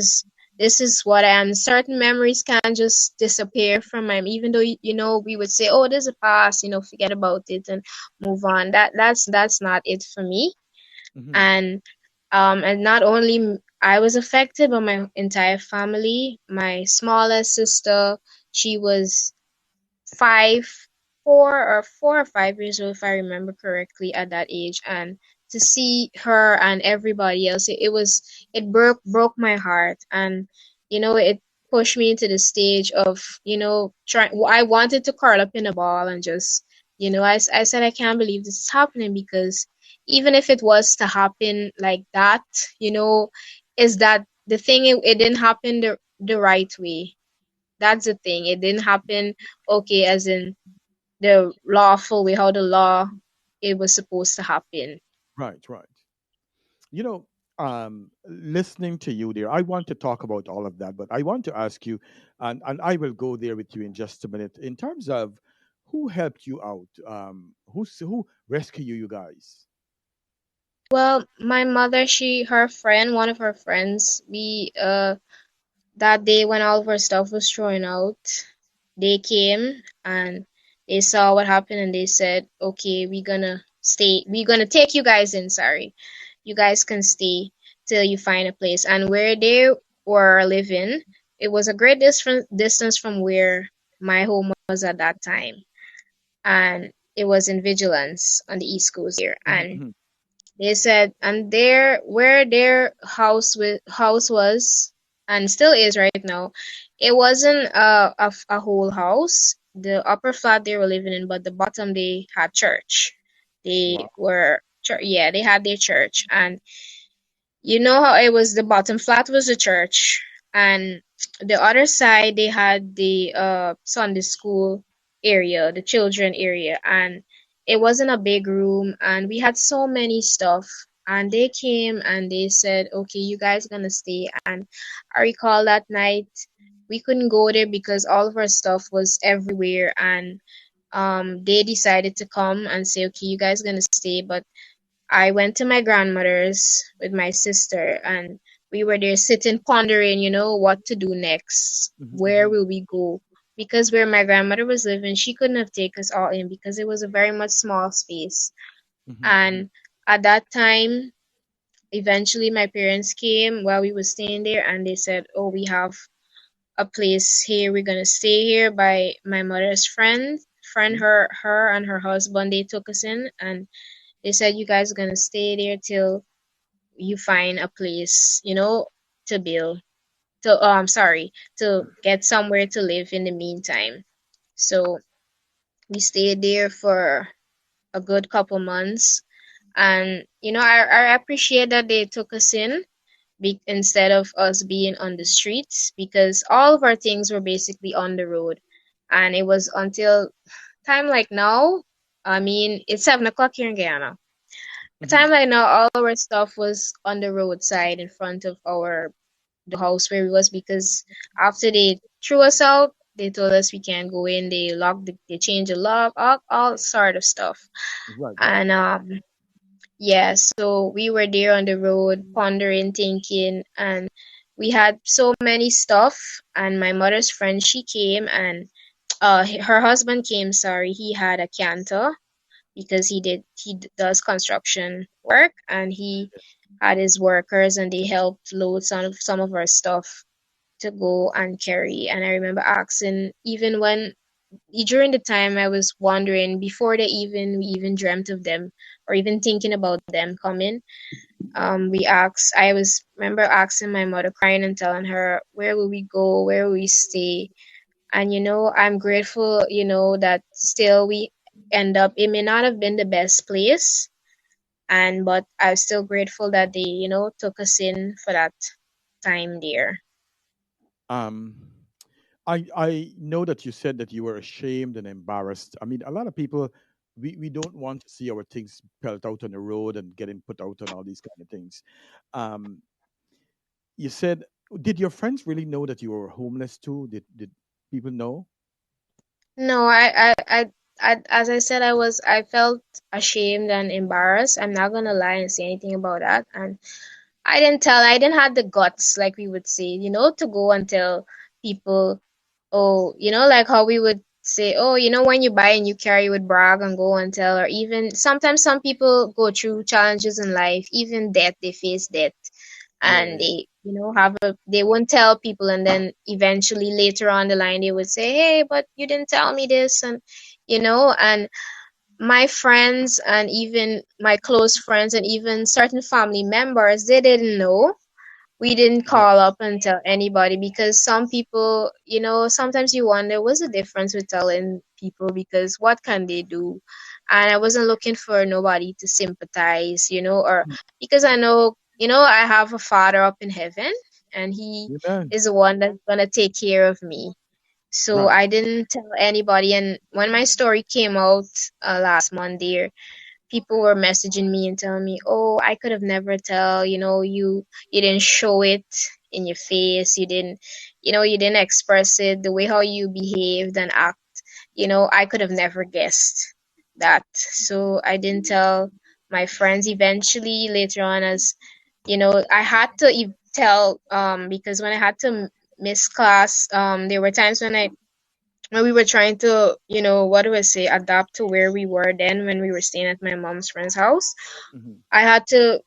is what I am. Certain memories can just disappear from my, even though we would say, oh, there's a past, forget about it and move on. That's not it for me. Mm-hmm. And not only I was affected, but my entire family. My smallest sister, she was five, 4 or 5 years old, if I remember correctly, at that age. And to see her and everybody else, it broke my heart. And it pushed me into the stage of, trying. I wanted to curl up in a ball and just, I said, I can't believe this is happening, because even if it was to happen like that, you know is that the thing? It didn't happen the right way. That's the thing. It didn't happen, okay, as in the lawful way, how the law it was supposed to happen. Right, right. You know, listening to you there, I want to talk about all of that, but I want to ask you, and I will go there with you in just a minute, in terms of who helped you out, who rescued you guys. Well, my mother, her friend, one of her friends, we that day when all of our stuff was thrown out, they came and they saw what happened, and they said, okay, we're gonna take you guys in, sorry. You guys can stay till you find a place. And where they were living, it was a great distance from where my home was at that time. And it was in Vigilance on the East Coast here. And Mm-hmm. they said, and there, where their house was, and still is right now, it wasn't a whole house. The upper flat they were living in, but the bottom they had church. They Wow. were, yeah, they had their church. And you know how it was, the bottom flat was the church, and the other side they had the Sunday school area, the children area. And it wasn't a big room, and we had so many stuff. And they came and they said, okay, you guys gonna stay. And I recall that night we couldn't go there because all of our stuff was everywhere. And they decided to come and say, okay, you guys gonna stay. But I went to my grandmother's with my sister, and we were there sitting pondering, what to do next. Where Mm-hmm. will we go? Because where my grandmother was living, she couldn't have taken us all in because it was a very much small space. Mm-hmm. And at that time, eventually my parents came while we were staying there, and they said, oh, we have a place here. We're gonna stay here by my mother's friend, Mm-hmm. her and her husband. They took us in, and they said, you guys are gonna stay there till you find a place, to build, sorry, to get somewhere to live in the meantime. So we stayed there for a good couple months. And I appreciate that they took us in, instead of us being on the streets, because all of our things were basically on the road. And it was until time like now, I mean, it's 7 o'clock here in Guyana. A Mm-hmm. time like now, all our stuff was on the roadside in front of our the house where we was, because after they threw us out, they told us we can't go in. They they changed the lock, all sort of stuff. Right, right. And yeah, so we were there on the road, pondering, thinking, and we had so many stuff. And my mother's friend, she came, and her husband came. Sorry, he had a canter because he does construction work, and he had his workers, and they helped load some of our stuff to go and carry. And I remember asking, even when during the time I was wondering before we even dreamt of them or even thinking about them coming. I was remember asking my mother, crying and telling her, where will we go, where will we stay? And I'm grateful, that still we end up, it may not have been the best place, but I'm still grateful that they took us in for that time there. Um, I know that you said that you were ashamed and embarrassed. I mean, a lot of people, we don't want to see our things pelt out on the road and getting put out on all these kind of things. Um, you said, did your friends really know that you were homeless too? Did people know? No, as I said, I felt ashamed and embarrassed. I'm not gonna lie and say anything about that. And I didn't have the guts, like we would say, to go and tell people, oh, like how we would say, oh, when you buy a new car, you would brag and go and tell, or even sometimes some people go through challenges in life, even death, they face death, Yeah, and yeah, they, they won't tell people, and then eventually later on the line, they would say, hey, but you didn't tell me this, and my friends and even my close friends and even certain family members, they didn't know. We didn't right. call up and tell anybody, because some people, sometimes you wonder what's the difference with telling people, because what can they do? And I wasn't looking for nobody to sympathize, or because I know, I have a father up in heaven, and he Amen. is the one that's gonna take care of me. So Right. I didn't tell anybody. And when my story came out last Monday, people were messaging me and telling me, "Oh, I could have never tell. You didn't show it in your face. You didn't express it the way how you behaved and act. I could have never guessed that." So I didn't tell my friends. Eventually, later on, as I had to tell because when I had to miss class, there were times when we were trying to, what do I say, adapt to where we were then when we were staying at my mom's friend's house. Hmm. I had to,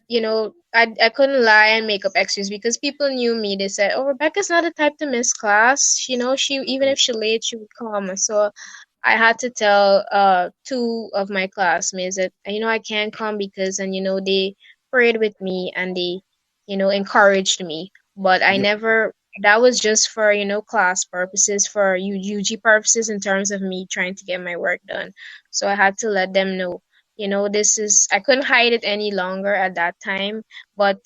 I couldn't lie and make up excuses, because people knew me. They said, "Oh, Rebecca's not the type to miss class. She even Right. if she late, she would come." So I had to tell two of my classmates that I can't come, because, and they prayed with me, and they encouraged me. But I Yep. never, that was just for class purposes, for UG purposes, in terms of me trying to get my work done. So I had to let them know, this is, I couldn't hide it any longer at that time. But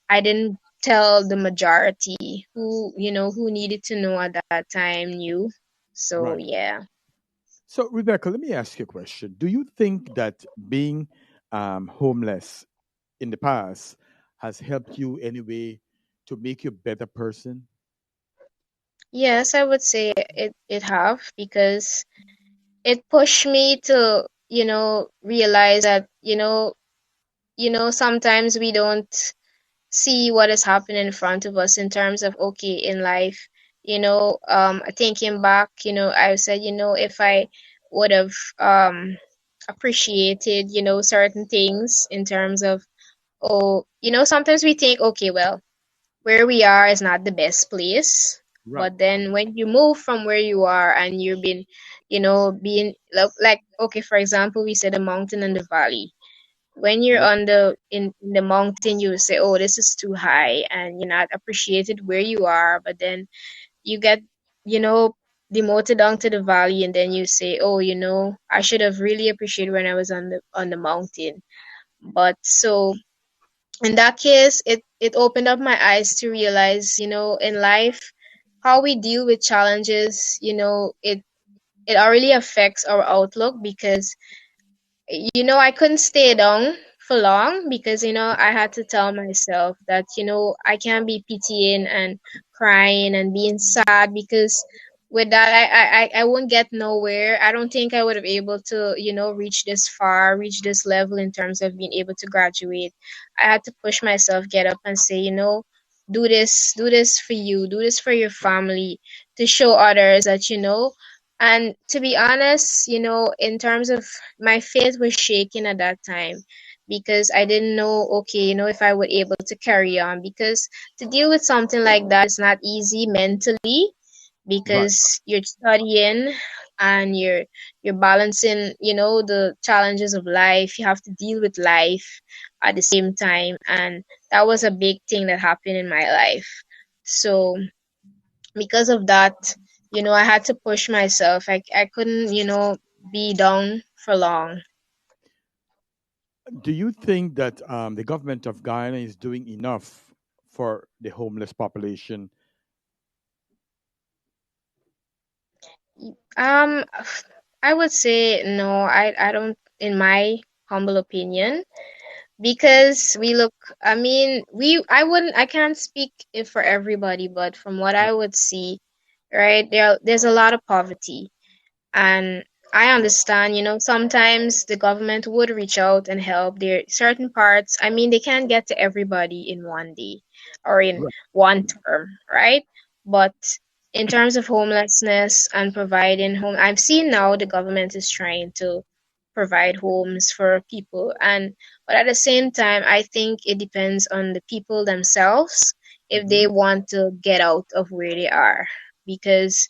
I didn't tell the majority who needed to know at that time knew. So Right. yeah. So, Rebecca, let me ask you a question. Do you think that being homeless in the past has helped you anyway to make you a better person? Yes, I would say it have, because it pushed me to, realize that, sometimes we don't see what is happening in front of us, in terms of, okay, in life, thinking back, I said, if I would have appreciated, certain things, in terms of, oh, sometimes we think, okay, well, where we are is not the best place. Right. But then when you move from where you are, and you've been, being like, okay, for example, we said the mountain and the valley. When you're Yep. on in the mountain, you say, oh, this is too high, and you're not appreciated where you are. But then you get, you know, demoted down to the valley, and then you say, oh, I should have really appreciated when I was on the mountain. But so in that case, it opened up my eyes to realize, in life, how we deal with challenges, it already affects our outlook, because I couldn't stay down for long because I had to tell myself that I can't be pitying and crying and being sad because with that I won't get nowhere. I don't think I would have able to reach this far, reach this level in terms of being able to graduate. I had to push myself, get up and say, do this for you, do this for your family, to show others that and to be honest, in terms of my faith was shaking at that time because I didn't know, okay, if I would able to carry on because to deal with something like that is not easy mentally Right. because you're studying and you're balancing, the challenges of life. You have to deal with life at the same time, and that was a big thing that happened in my life. So because of that, I had to push myself. I couldn't, be down for long. Do you think that the government of Guyana is doing enough for the homeless population? Um, I would say no. I don't, in my humble opinion, because we look. I mean, I wouldn't. I can't speak it for everybody, but from what I Right. would see, right there's a lot of poverty. And I understand, sometimes the government would reach out and help. There certain parts, I mean, they can't get to everybody in one day or in Right. one term, right? But in terms of homelessness and providing home, I've seen now the government is trying to provide homes for people. But at the same time, I think it depends on the people themselves if Hmm. they want to get out of where they are. Because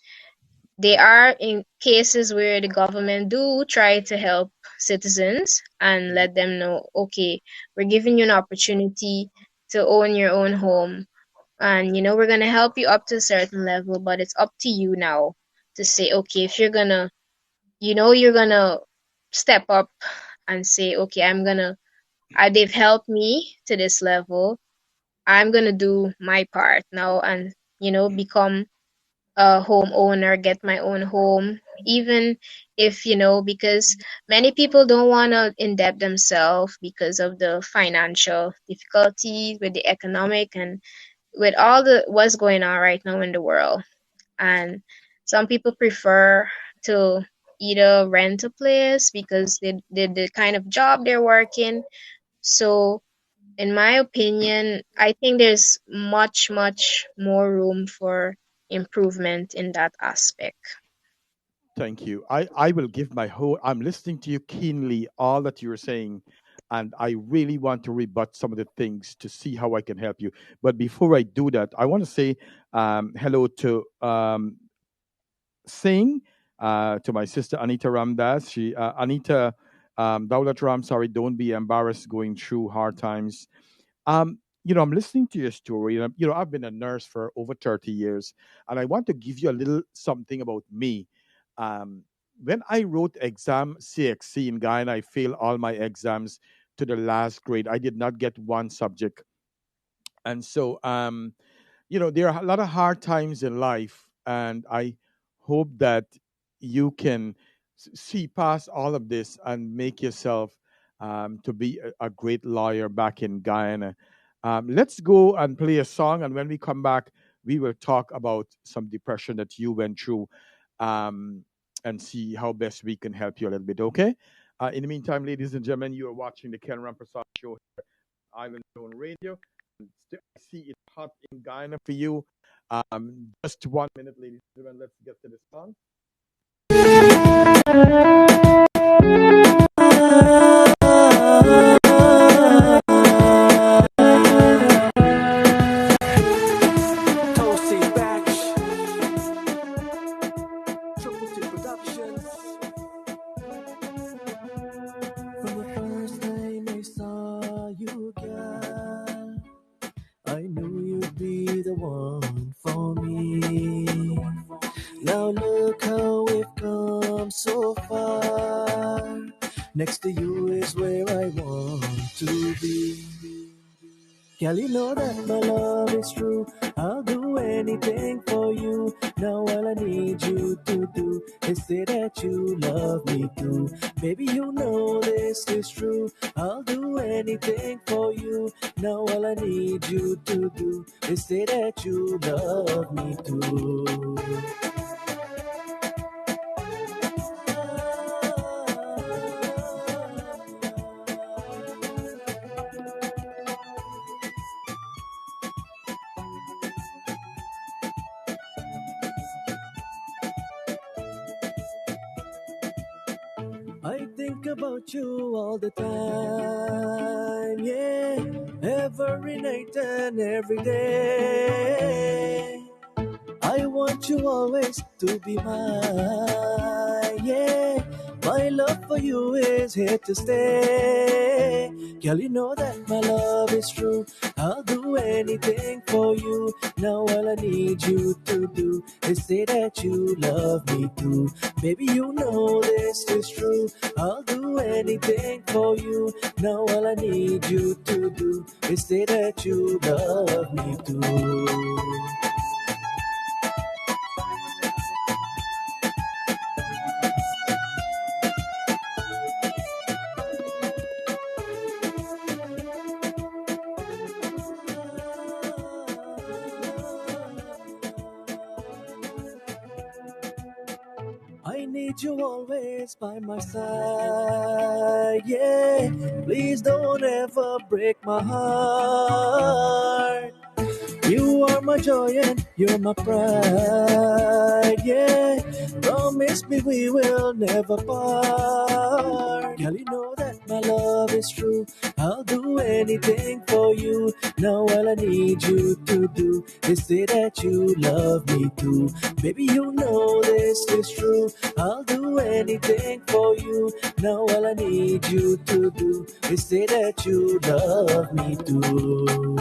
they are in cases where the government do try to help citizens and Hmm. let them know, okay, we're giving you an opportunity to own your own home, and we're gonna help you up to a certain level, but it's up to you now to say, okay, if you're gonna step up and say, okay, they've helped me to this level. I'm gonna do my part now and become a homeowner, get my own home, even if, because many people don't want to indebt themselves because of the financial difficulty with the economic and with all the what's going on right now in the world. And some people prefer to either rent a place because the kind of job they're working. So in my opinion, I think there's much, much more room for improvement in that aspect. Thank you. I will give my whole. I'm listening to you keenly, all that you're saying, and I really want to rebut some of the things to see how I can help you. But before I do that, I want to say hello to Singh, to my sister Anita Ramdas. Anita Daulat Ram. Sorry, don't be embarrassed going through hard times. I'm listening to your story, and I've been a nurse for over 30 years, and I want to give you a little something about me. Um, when I wrote exam CXC in Guyana, I failed all my exams to the last grade. I did not get one subject, and so there are a lot of hard times in life, and I hope that you can see past all of this and make yourself to be a great lawyer back in Guyana. Let's go and play a song, and when we come back, we will talk about some depression that you went through, um, and see how best we can help you a little bit. Okay. In the meantime, ladies and gentlemen, you are watching the Ken Rampersaud Show, Island Zone Radio. I see it's hot in Guyana for you. Just 1 minute, ladies and gentlemen. Let's get to this song. Toasted back, Triple T Productions. From the first time I saw you, girl, I knew you'd be the one for me. Now look how we've come so far. Next to you is where I want to be. Girl, you know that my love is true. I'll do do anything for you. Now all I need you to do is say that you love me too. Baby, you know this is true. I'll do anything for you. Now all I need you to do is say that you love me too. I think about you all the time, yeah, every night and every day. I want you always to be mine, yeah. My love for you is here to stay. Girl, you know that my love is true. I'll do anything for you. Now all I need you to do is say that you love me too. Baby, you know this is true. I'll do anything for you. Now all I need you to do is say that you love me too. I need you always by my side, yeah. Please don't ever break my heart. You are my joy and you're my pride, yeah. Promise me we will never part. Girl, you know that my love is true. I'll do anything for you. Now all I need you to do is say that you love me too. Baby, you know this is true. I'll do anything for you. Now all I need you to do is say that you love me too.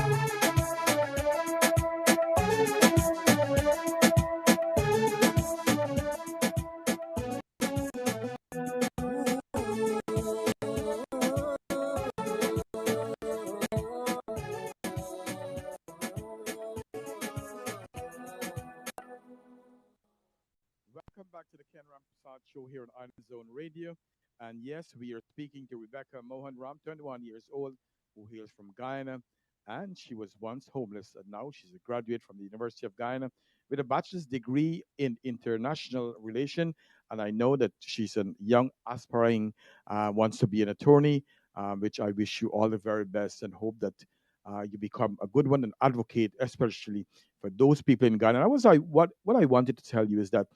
Welcome back to the Ken Rampersaud Show here on Island Zone Radio. And yes, we are speaking to Rebecca Mohan Ram, 21 years old, who hails from Guyana. And she was once homeless, and now she's a graduate from the University of Guyana with a bachelor's degree in international relation. And I know that she's a young, aspiring, wants to be an attorney, which I wish you all the very best and hope that you become a good one and advocate, especially for those people in Ghana. What I wanted to tell you is that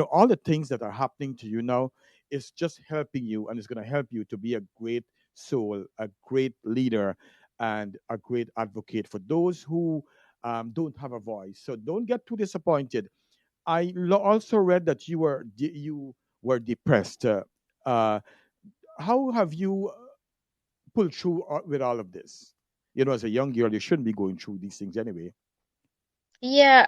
all the things that are happening to you now is just helping you, and it's going to help you to be a great soul, a great leader, and a great advocate for those who don't have a voice. So don't get too disappointed. Also read that you were depressed. Uh, how have you pulled through with all of this? As a young girl, you shouldn't be going through these things anyway. Yeah,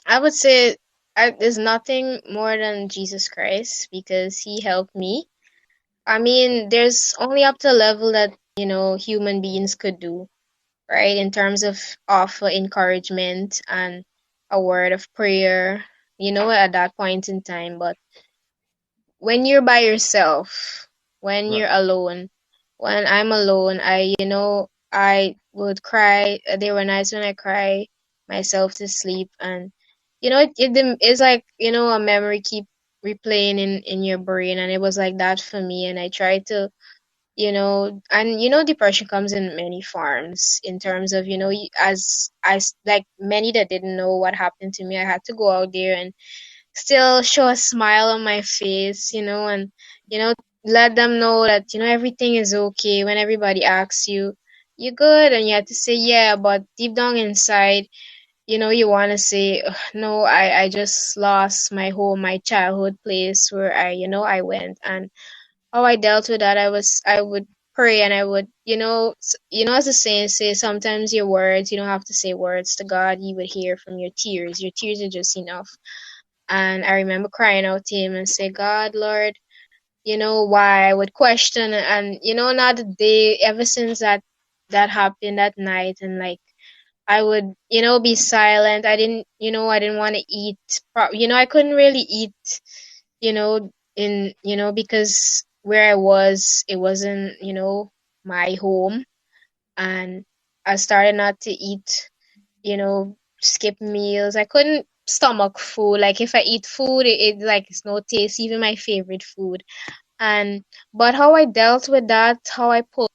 I would say there's nothing more than Jesus Christ because he helped me. I mean, there's only up to a level that, human beings could do, right? In terms of offer encouragement and a word of prayer, at that point in time. But when you're by yourself, when Right. you're alone, when I'm alone, I would cry. There were nights when I cry myself to sleep, and it's like a memory keep replaying in your brain, and it was like that for me. And I tried to and depression comes in many forms in terms of as like many that didn't know what happened to me, I had to go out there and still show a smile on my face, and you know let them know that everything is okay. When everybody asks you, you good, and you have to say yeah, but deep down inside, you want to say, "Ugh, no, I just lost my home, my childhood place where I went." And how I dealt with that, I would pray, and I would as the saying says, sometimes your words, you don't have to say words to God. He would hear from your tears. Your tears are just enough. And I remember crying out to him and say, God, Lord, why? I would question, and not a day ever since that happened that night. And like I would, be silent. I didn't want to eat. I couldn't really eat, because where I was, it wasn't, my home. And I started not to eat, skip meals. I couldn't stomach food. Like if I eat food, it like it's no taste, even my favorite food. And but how I dealt with that, how I pulled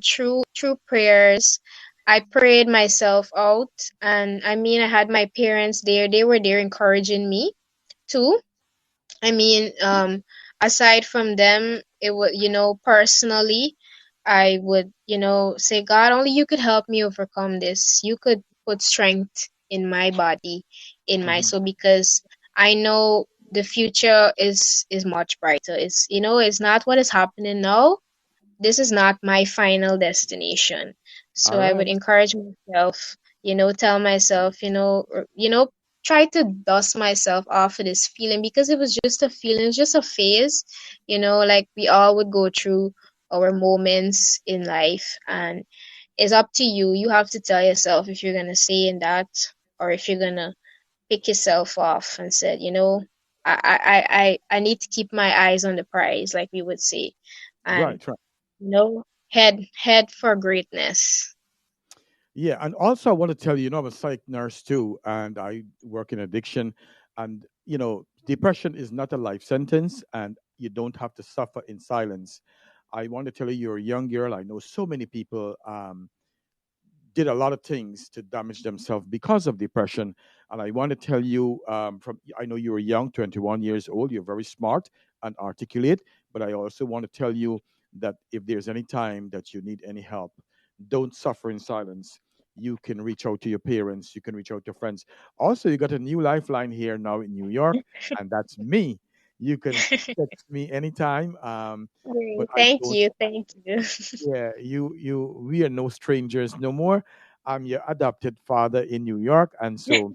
through prayers. I prayed myself out, and I mean, I had my parents there. They were there encouraging me too. I mean, aside from them, it would, personally, I would, say, God, only you could help me overcome this. You could put strength in my body, in my Hmm. soul, because I know the future is much brighter. It's not what is happening now. This is not my final destination. So All I would right. encourage myself, tell myself, try to dust myself off of this feeling, because it was just a feeling, it's just a phase, like we all would go through our moments in life, and it's up to you. You have to tell yourself if you're gonna stay in that, or if you're gonna pick yourself off and said, I need to keep my eyes on the prize, like we would say, and Right, right. head for greatness. Yeah, and also I want to tell you, I'm a psych nurse too, and I work in addiction, and depression is not a life sentence, and you don't have to suffer in silence. I want to tell you, you're a young girl. I know so many people. Did a lot of things to damage themselves because of depression. And I want to tell you, from I know you're young, 21 years old, you're very smart and articulate, but I also want to tell you that if there's any time that you need any help, don't suffer in silence. You can reach out to your parents, you can reach out to friends. Also, you got a new lifeline here now in New York, and that's me. You can text me anytime. But Great. I Thank don't. you. Thank you. Yeah, we are no strangers no more. I'm your adopted father in New York, and so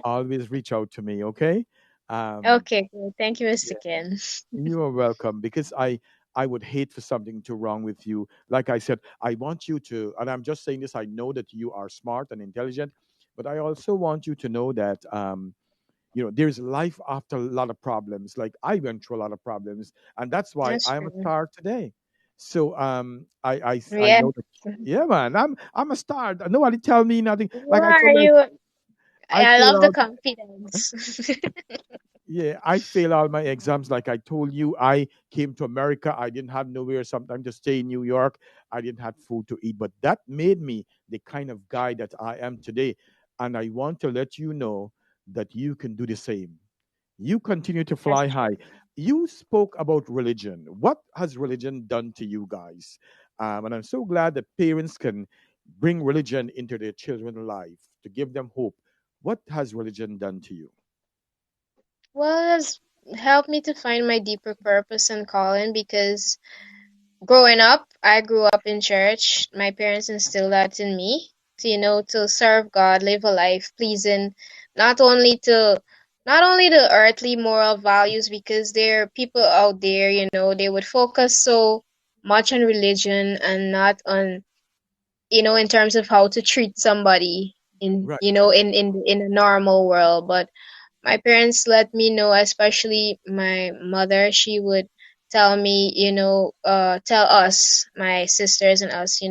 always reach out to me, okay? Um, Okay, great. Thank you, Mr. yeah, Ken. you are welcome because I would hate for something to wrong with you. Like I said, I want you to, and I'm just saying this. I know that you are smart and intelligent, but I also want you to know that there's life after a lot of problems. Like I went through a lot of problems, and that's why That's I am a true. star today. So I Yeah. know that. Yeah, man, I'm a star. Nobody tell me nothing. You Like I are told you, you. I I fail love the all. confidence. Yeah, I fail all my exams. Like I told you, I came to America. I didn't have nowhere sometimes to stay in New York. I didn't have food to eat, but that made me the kind of guy that I am today. And I want to let you know that you can do the same. You continue to That's fly high. true. You spoke about religion. What has religion done to you guys? And I'm so glad that parents can bring religion into their children's life to give them hope. What has religion done to you? Well, it has helped me to find my deeper purpose and calling, because growing up, I grew up in church. My parents instilled that in me to, to serve God, live a life pleasing not only to not only the earthly moral values, because there are people out there, they would focus so much on religion and not on, in terms of how to treat somebody in, Right, right. in a normal world. But my parents let me know, especially my mother, she would tell me, tell us, my sisters and us,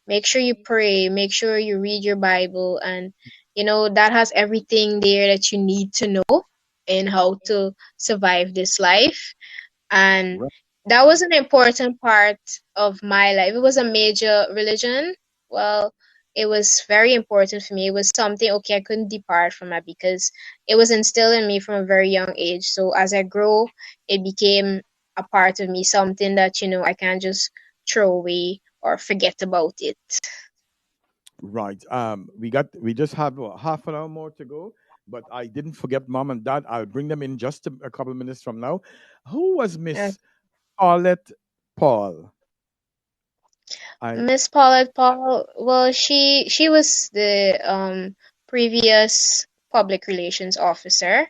make sure you pray, make sure you read your Bible, and, that has everything there that you need to know in how to survive this life. And Right. that was an important part of my life. It was a major religion. Well, it was very important for me. It was something, okay, I couldn't depart from it, because it was instilled in me from a very young age. So as I grow, it became a part of me, something that, I can't just throw away or forget about it. Right. We just have half an hour more to go, but I didn't forget mom and dad. I'll bring them in just a couple of minutes from now. Who was Uh, Miss Paulette Paul? I Miss Paulette Paul, well, she was the previous public relations officer.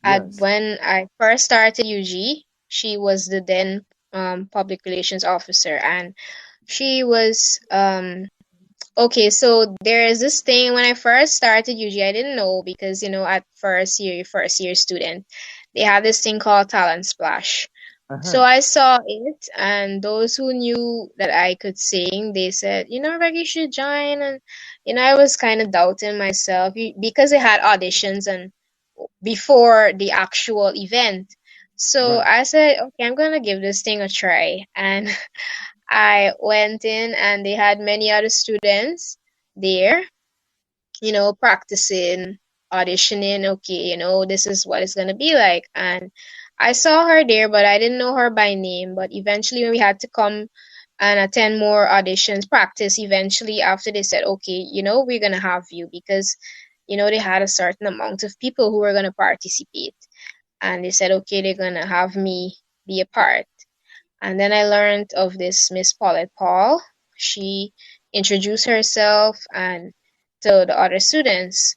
Yes. When I first started UG, she was the then public relations officer, and she was Okay, so there is this thing when I first started UG, I didn't know because, at first year student, they had this thing called Talent Splash. So Uh-huh. I saw it, and those who knew that I could sing, they said, Reggie, you should join. And, I was kind of doubting myself because they had auditions and before the actual event. So Right. I said, okay, I'm gonna give this thing a try. And I went in, and they had many other students there, practicing, auditioning. Okay, this is what it's gonna be like. And I saw her there, but I didn't know her by name. But eventually, when we had to come and attend more auditions, practice, eventually, after they said, okay, we're gonna have you because, they had a certain amount of people who were gonna participate. And they said, okay, they're gonna have me be a part. And then I learned of this Miss Paulette Paul. She introduced herself and to the other students.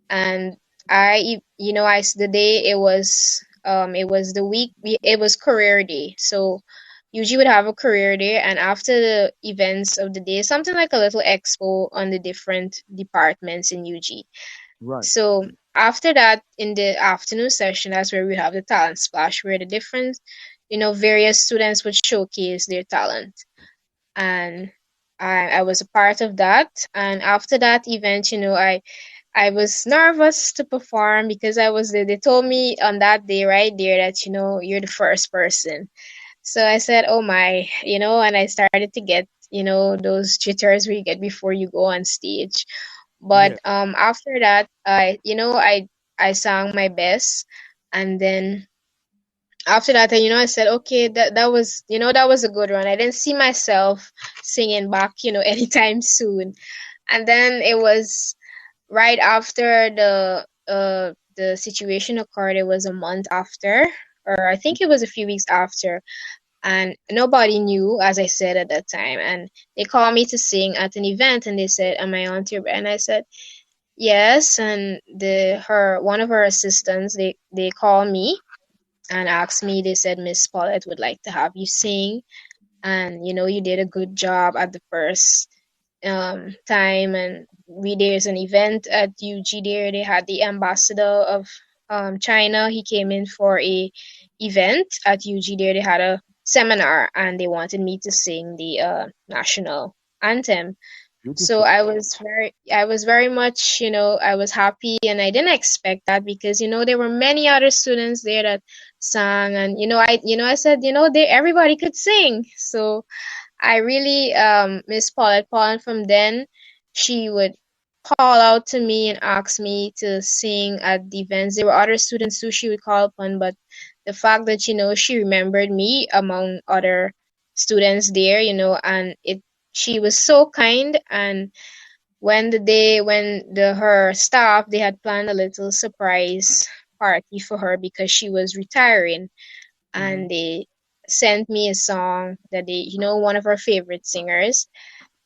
And the day it was the week, it was career day. So usually would have a career day, and after the events of the day, something like a little expo on the different departments in UG. Right. So after that, in the afternoon session, that's where we have the talent splash, where the different, various students would showcase their talent. And I was a part of that. And after that event, I was nervous to perform because I was there. They told me on that day right there that, you're the first person. So I said, oh my, and I started to get, those jitters where you get before you go on stage. But Yeah. after that, I sang my best, and then after that, I said, okay, that was, that was a good run. I didn't see myself singing back, anytime soon. And then it was right after the situation occurred. It was a month after, or I think it was a few weeks after, and nobody knew, as I said at that time. And they called me to sing at an event, and they said, "Am I on to your?" And I said, "Yes." And one of her assistants, they called me and asked me. They said, "Miss Paulette would like to have you sing, and you did a good job at the first time, and there's an event at UG there. They had the ambassador of China. He came in for a event at UG there. They had a seminar, and they wanted me to sing the national anthem. So Beautiful. I was very much, I was happy, and I didn't expect that because, there were many other students there that sang, and, I said, everybody could sing. So I really miss Paulette Paul, and from then she would call out to me and ask me to sing at the events. There were other students too she would call upon, but the fact that she remembered me among other students there, and she was so kind. And when her staff, they had planned a little surprise party for her because she was retiring, Mm-hmm. and they sent me a song that one of her favorite singers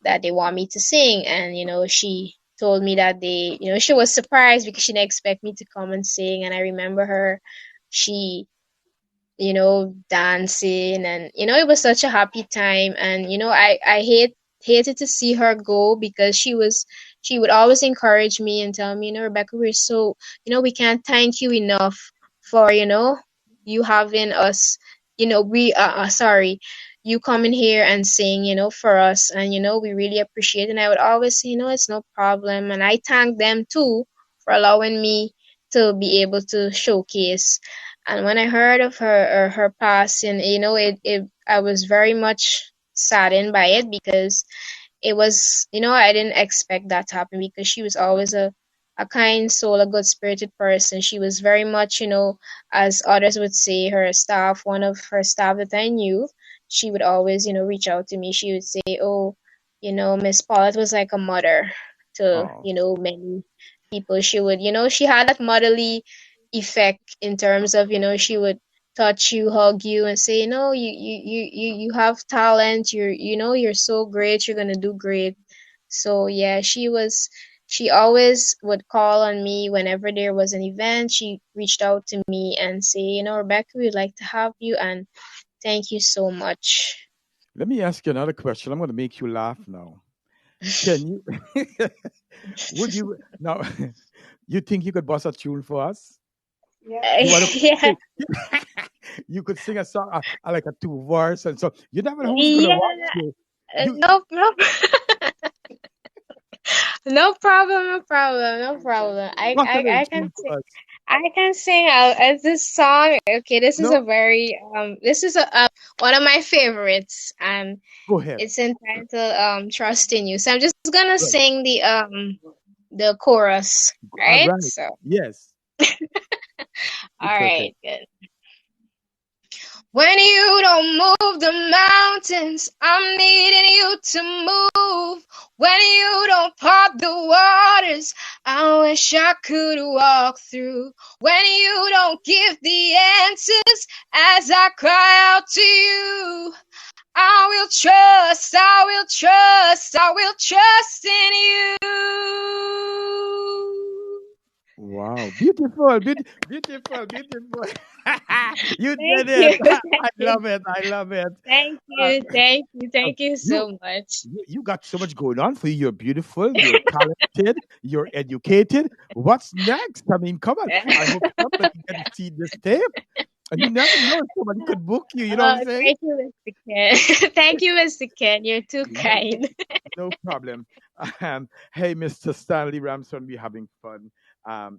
that they want me to sing. And she told me that she was surprised because she didn't expect me to come and sing. And I remember her, she dancing, and it was such a happy time. And I hated to see her go because she would always encourage me and tell me, Rebecca, we're so, we can't thank you enough for, you having us, we sorry, you coming here and sing, for us. And we really appreciate it. And I would always say, it's no problem. And I thank them too for allowing me to be able to showcase. And when I heard of her passing, I was very much saddened by it because it was, I didn't expect that to happen because she was always a kind soul, a good spirited person. She was very much, as others would say, her staff, one of her staff that I knew, she would always, reach out to me. She would say, oh, Miss Paulette was like a mother to, Oh, many people. She would, she had that motherly effect in terms of, she would touch you, hug you, and say, no, you have talent. You're so great. You're gonna do great. So yeah, she always would call on me whenever there was an event. She reached out to me and say, Rebecca, we'd like to have you, and thank you so much. let me ask you another question. I'm going to make you laugh now. Can you? Would you now? You think you could bust a tune for us? You want to Yeah, sing? You could sing a song like a two verse, and so you never know who's gonna watch yeah. you. You No, no, no problem, no problem, no problem. bust a little I can tune sing. for us. I can sing as this song. Okay, this is No, a very this is a one of my favorites, and go ahead. it's entitled "Trust in You." So I'm just gonna Right. sing the chorus, All right? right. So Yes, all it's okay. right, good. When you don't move the mountains, I'm needing you to move. When you don't part the waters, I wish I could walk through. When you don't give the answers as I cry out to you, I will trust, I will trust, I will trust in you. Wow, beautiful, beautiful, beautiful. You Thank did it. you. I love it. I love it. Thank Uh, you. Thank you. uh, Thank you you so much. you got so much going on for you. You're beautiful. You're talented. You're educated. What's next? I mean, come on. I hope somebody get to see this tape. And you never know if somebody could book you. You know what I'm saying? Thank you, Mr. Ken. Thank you, Mr. Ken. You're too No, kind. no problem. Hey, Mr. Stanley Ramson, we're having fun.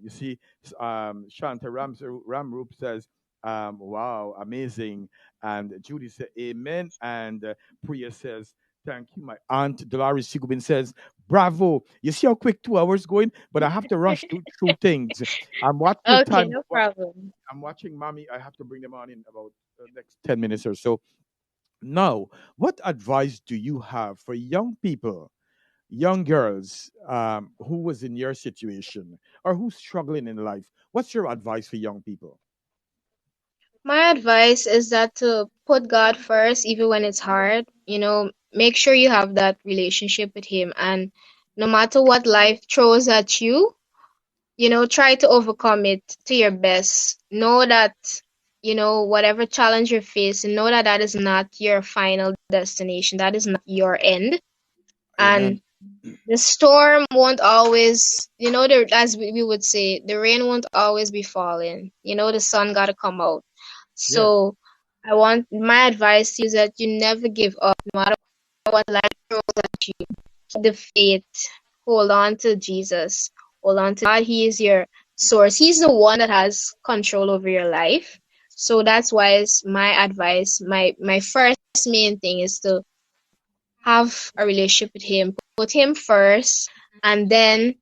You see, Shanta Ramroop says, wow, amazing. And Judy said, amen. And Priya says, thank you. My aunt Dolores Sigubin says, bravo. You see how quick 2 hours going? But I have to rush through things. I'm watching Okay, time. no problem. I'm watching mommy. I have to bring them on in about the next 10 minutes or so. Now, what advice do you have for young people, young girls who was in your situation or who's struggling in life? What's your advice for young people? My advice is that to put God first, even when it's hard. Make sure you have that relationship with Him, and no matter what life throws at you, try to overcome it to your best. Know that, whatever challenge you're facing, know that that is not your final destination. That is not your end. Amen. And the storm won't always, as we would say, the rain won't always be falling. The sun got to come out. Yes. So my advice to you is that you never give up, no matter what life throws at you. Keep the faith. Hold on to Jesus. Hold on to God. He is your source. He's the one that has control over your life. So that's why it's my advice. My first main thing is to have a relationship with Him. Put Him first, and then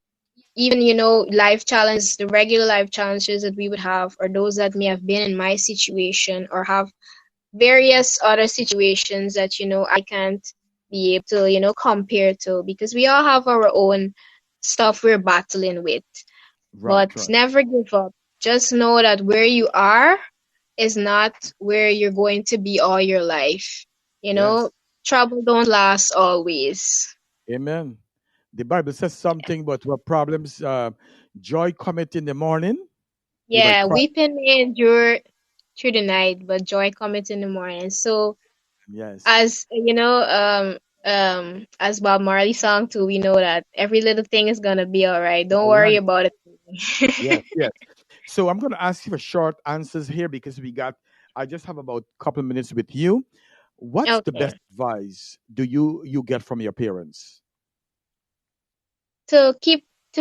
even life challenges, the regular life challenges that we would have, or those that may have been in my situation, or have various other situations that I can't be able to compare to, because we all have our own stuff we're battling with. Right, But right. never give up. Just know that where you are is not where you're going to be all your life. you know Yes. Trouble don't last always. Amen. The Bible says something about what problems, joy cometh in the morning. You might Yeah, cry. weeping may endure through the night, but joy cometh in the morning. So, Yes. as as Bob Marley song too, we know that every little thing is gonna be all right. Don't All worry right. about Yes, it. yes. So I'm going to ask you for short answers here because I just have about a couple of minutes with you. What's the Okay. best advice do you get from your parents? To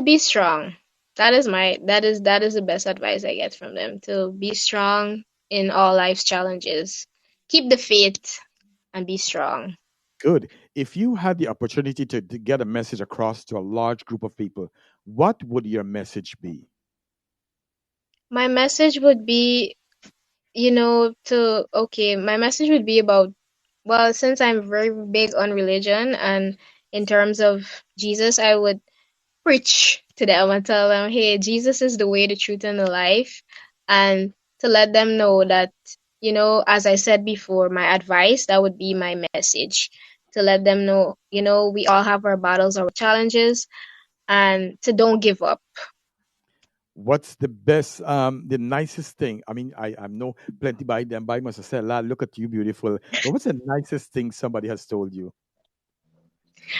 be strong. That is the best advice I get from them. To be strong in all life's challenges. Keep the faith and be strong. Good. If you had the opportunity to get a message across to a large group of people, what would your message be? My message would be, my message would be about, well, since I'm very big on religion and in terms of Jesus, I would preach to them and tell them, hey, Jesus is the way, the truth, and the life. And to let them know that, as I said before, my advice, that would be my message. To let them know, we all have our battles, our challenges, and to don't give up. What's the best, the nicest thing? I mean, I know plenty by them by must have said, "Lad, look at you, beautiful." But what's the nicest thing somebody has told you?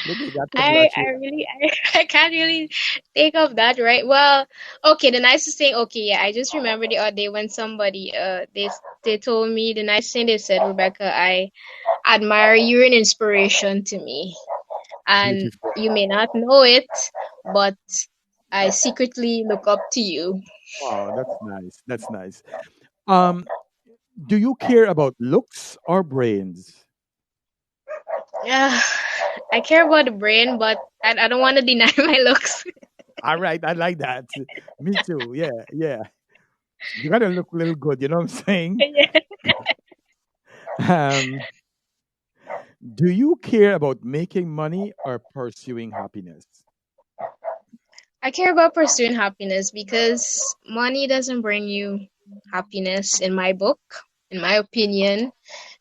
Maybe that's something I that I you. really I can't really think of that right. Well, okay, the nicest thing. Okay, yeah, I just remember the other day when somebody they told me the nicest thing they said, Rebecca. I admire you're an inspiration to me, and Beautiful. you may not know it, but I secretly look up to you. Wow, that's nice. That's nice. Um, do you care about looks or brains? Yeah, I care about the brain, but I don't want to deny my looks. All right, I like that. Me too. Yeah, yeah. You gotta look a little good. You know what I'm saying? Yeah. Um, do you care about making money or pursuing happiness? I care about pursuing happiness because money doesn't bring you happiness in my book, in my opinion.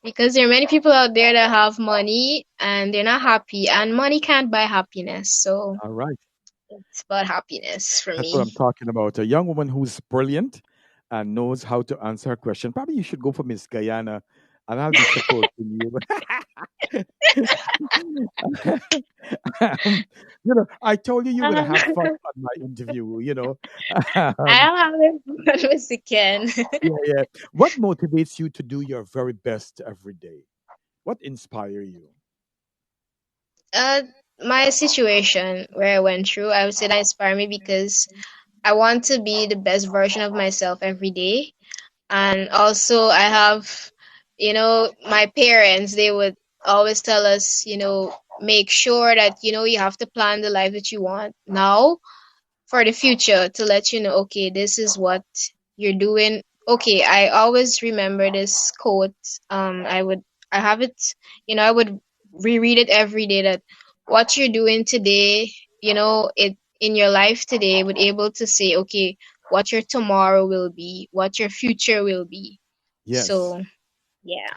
Because there are many people out there that have money and they're not happy, and money can't buy happiness. So All right. it's about happiness for That's what I'm me. talking about. A young woman who's brilliant and knows how to answer her question. Probably you should go for Miss Guyana, and I'll be supporting you. I told you you're gonna Um, have fun on my interview. I um, am having fun with the Ken. yeah, yeah. What motivates you to do your very best every day? What inspire you? Uh, my situation where I went through, I would say that inspired me because I want to be the best version of myself every day. And also, I have, my parents, they would always tell us, make sure that, you have to plan the life that you want now for the future to let you know, okay, this is what you're doing. Okay, I always remember this quote. I have it, I would reread it every day that what you're doing today, it in your life today would able to say, okay, what your tomorrow will be, what your future will be. Yes. So, yeah.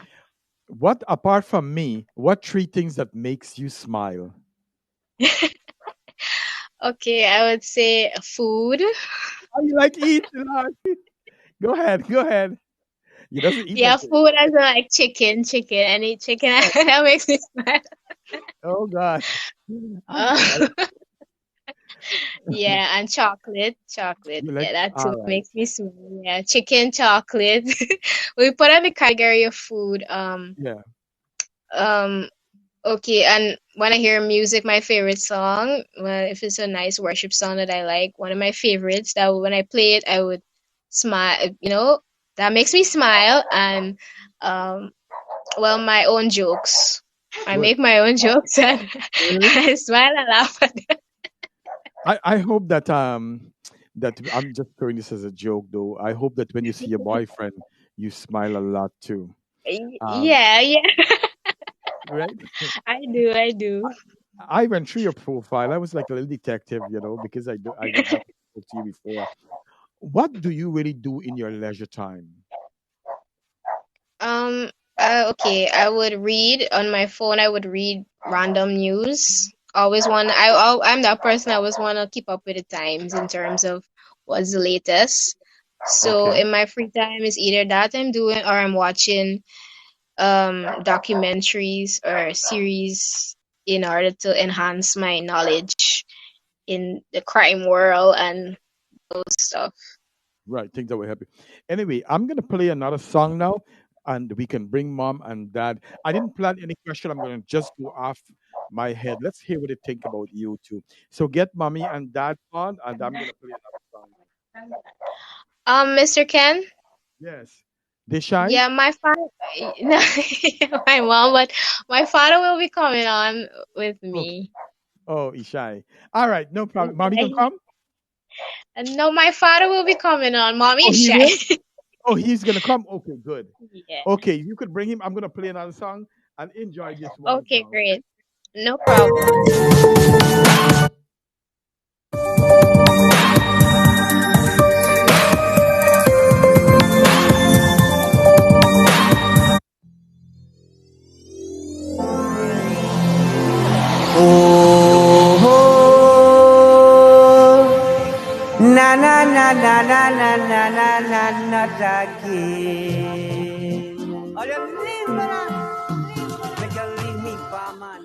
What apart from me? What three things that makes you smile? Okay, I would say food. Oh, you like eat a lot. Go ahead. Go ahead. He doesn't eat Yeah, that good. food as in like chicken. I need chicken. That makes me smile. Oh God. Uh, I, yeah, and chocolate. you like Yeah, that too all right. makes me smile. Yeah, chicken, chocolate. We put on the category of food. Yeah. Um. Okay, and when I hear music, my favorite song, well, if it's a nice worship song that I like, one of my favorites, that when I play it, I would smile. That makes me smile, and um, well, my own jokes. I Good. make my own jokes and Really? I smile and laugh at them. I hope that I'm just throwing this as a joke though. I hope that when you see your boyfriend, you smile a lot too. Um, Yeah, yeah, right? I do. I went through your profile. I was like a little detective, because I never spoke to you before. What do you really do in your leisure time? Um, okay, I would read on my phone. I would read random news. Always want. I'm that person. I always want to keep up with the times in terms of what's the latest. So Okay. in my free time is either that I'm doing or I'm watching documentaries or series in order to enhance my knowledge in the crime world and those stuff. Right, things that were happy. Anyway, I'm gonna play another song now, and we can bring mom and dad. I didn't plan any question. I'm gonna just go off my head. Let's hear what they think about you two. So get mommy and dad on, and I'm gonna play another song. Mr. Ken, Yes. They shy? yeah, my father, my mom, but my father will be coming on with Okay. me. Oh, he's shy. All right, no problem. Mommy Yeah, gonna come? no, my father will be coming on. Mommy Oh, is he shy. will? Oh, he's gonna come. Okay, good. Yeah. Okay, you could bring him. I'm gonna play another song and enjoy this one Okay, song. Okay. great. No problem. Na na na na na na na na na not again. Oh, you leave me now. Make you leave me for man.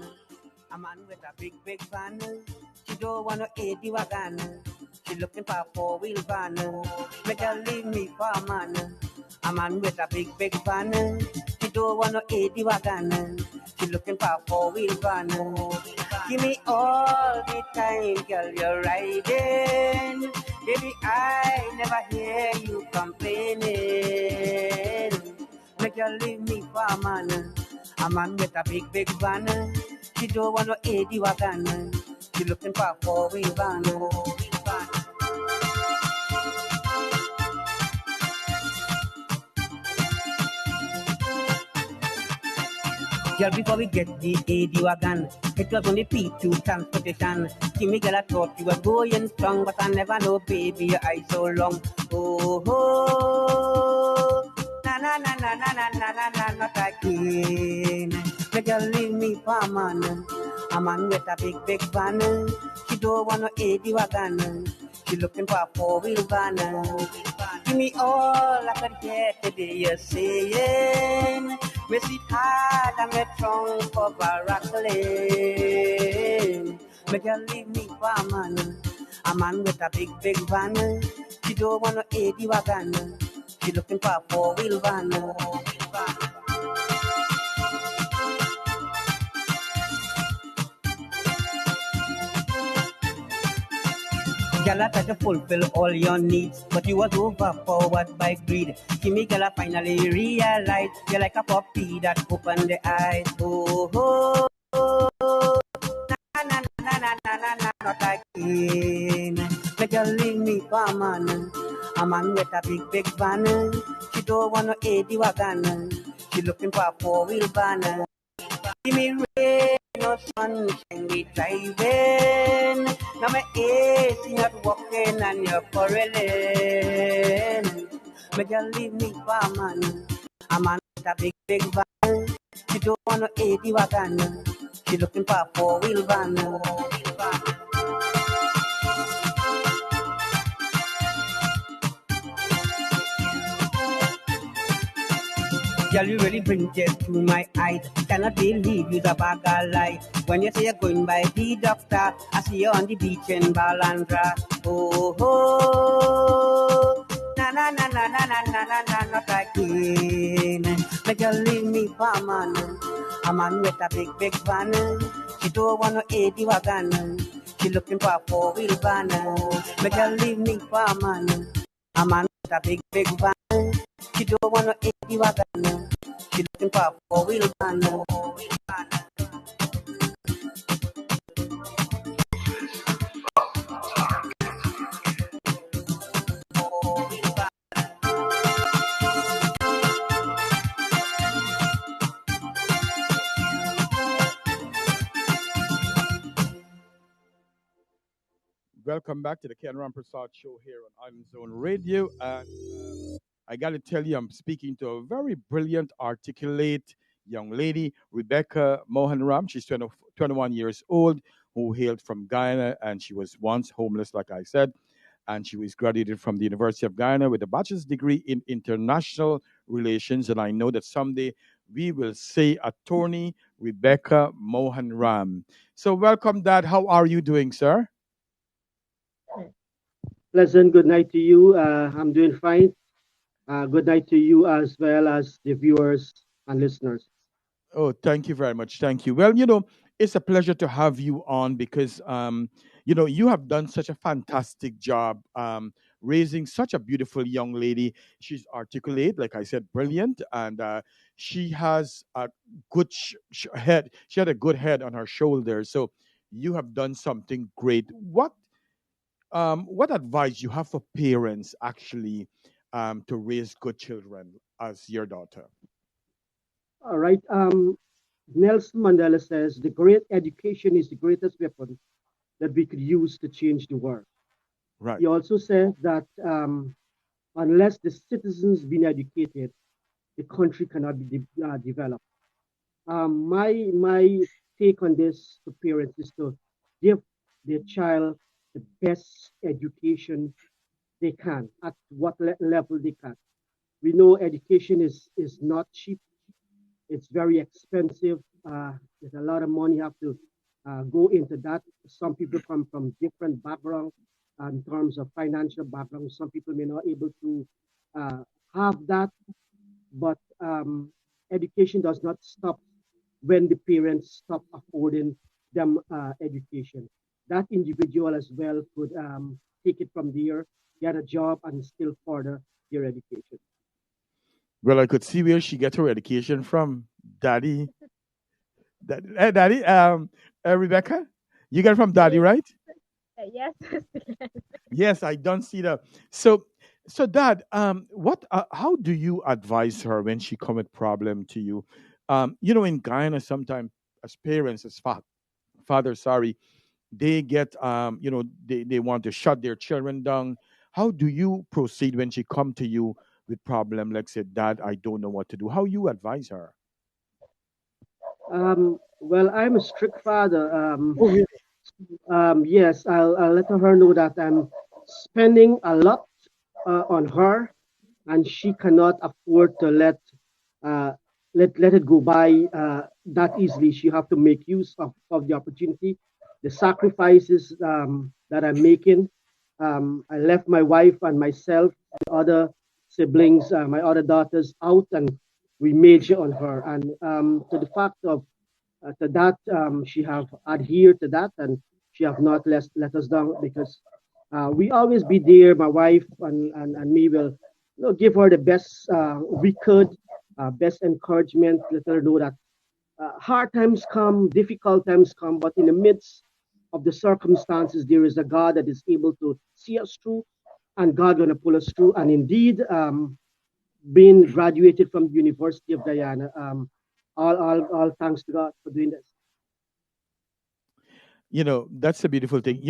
A man with a big, big van. She don't want to eat the wagon. She looking for a four-wheel van. Make her leave me for a man. A man with a big, big van. She don't want to eat the wagon. She looking for a four-wheel van. Give me all the time, girl, you're riding. Baby, I never hear you complaining. Make her leave me for a man with a big, big van. She don't want to eat the wagon. She looking for a four-wheel van. Girl, before we get the AD wagon, it was only P2 transportation. Kimmy, girl, I thought you were going strong, but I never know, baby, your eyes so long. Oh, oh, na na na na na na na na na, not again. Make her leave me for a man with a big, big van. She don't want to eat the wagon. She looking for a four-wheel van. Give me all I could hear today, you're saying. Me sit hard and me trunk for Baracklane. Make her leave me for a man with a big, big van. She don't want to eat the wagon. She looking for a four-wheel van. Gala try to fulfill all your needs, but you was overpowered by greed. Kimmy Gala finally realized you're like a puppy that opened the eyes. Oh, oh, oh, na na na na na na na, not again. Make her leave me for a man with a big, big van. She don't want to eat the wagon. She looking for a four-wheel van. Give me rain or sunshine, we driving. Now my AC not working and you're quarreling. Make you leave me for a man with a big, big van. She don't want to eat the wagon. She looking for a four-wheel van. Girl, you really bring tears to my eyes. Cannot believe you's a bag of lie. When you say you're going by the doctor, I see you on the beach in Balandra. Oh, oh, na na na na na na na na na, not again. Make you leave me for a man with a big, big van. She don't want to eat the wagon. She looking for a four-wheel van. Make you leave me for a man with a big, big van. She don't want to eat the wagon. She looking for a four-wheel van. Welcome back to the Ken Rampersaud show here on Island Zone Radio. And I got to tell you, I'm speaking to a very brilliant, articulate young lady, Rebecca Mohan Ram. She's 21 years old, who hailed from Guyana, and she was once homeless, like I said. And she was graduated from the University of Guyana with a bachelor's degree in international relations. And I know that someday we will say attorney Rebecca Mohan Ram. So welcome, Dad. How are you doing, sir? Pleasant good night to you. I'm doing fine. Good night to you as well as the viewers and listeners. Oh, thank you very much. Thank you. Well, it's a pleasure to have you on because, you have done such a fantastic job raising such a beautiful young lady. She's articulate, like I said, brilliant, and she has a good head. She had a good head on her shoulders. So you have done something great. What advice you have for parents actually to raise good children as your daughter? All right. Nelson Mandela says the great education is the greatest weapon that we could use to change the world. Right. He also says that unless the citizens been educated, the country cannot be developed. My take on this to parents is to give their child the best education they can at what level they can. We know education is not cheap. It's very expensive. There's a lot of money you have to go into that. Some people come from different backgrounds in terms of financial background. Some people may not able to uh, have that, but education does not stop when the parents stop affording them education. That individual as well could take it from there, get a job, and still further their education. Well, I could see where she gets her education from. Daddy, Daddy, Rebecca, you got it from Daddy, Yes, right? yes. Yes, I don't see that. So, so Dad, what? How do you advise her when she come with problem to you? In Guyana, sometimes as parents, as fathers, sorry, they get, they want to shut their children down. How do you proceed when she come to you with problem? Like say, Dad, I don't know what to do. How you advise her? Well, I'm a strict father. Oh, really? Yes, I'll let her know that I'm spending a lot on her, and she cannot afford to uh, let it go by that easily. She have to make use of the opportunity, the sacrifices that I'm making. I left my wife and myself, the other siblings, my other daughters out, and we major on her. And to the fact of to that, she have adhered to that, and she have not let us down because we always be there. My wife and me will give her the best we could, best encouragement. Let her know that hard times come, difficult times come, but in the midst of the circumstances, there is a God that is able to see us through, and God gonna pull us through. And indeed, being graduated from the University of Guyana, all thanks to God for doing this. That's a beautiful thing.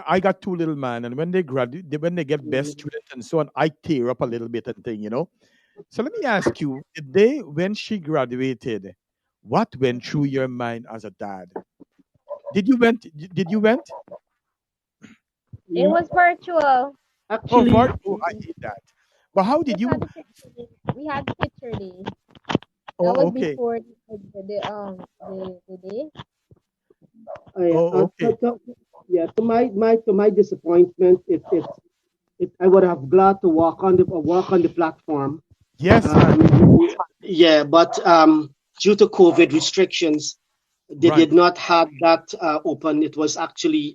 I got two little man, and when they graduate, when they get best Mhm. student and so on, I tear up a little bit and thing. So let me ask you, the day when she graduated, what went through your mind as a dad? Did you went? It E- was virtual. Oh, Actually, oh, I hate that. But how We did just had you? the picture day. We had picture day. That Oh, was okay. before the day. yeah, Oh, okay. yeah. To my disappointment, I would have glad to walk on the platform. Yes, man. Yeah, but due to COVID restrictions, they Right. did not have that open. It was actually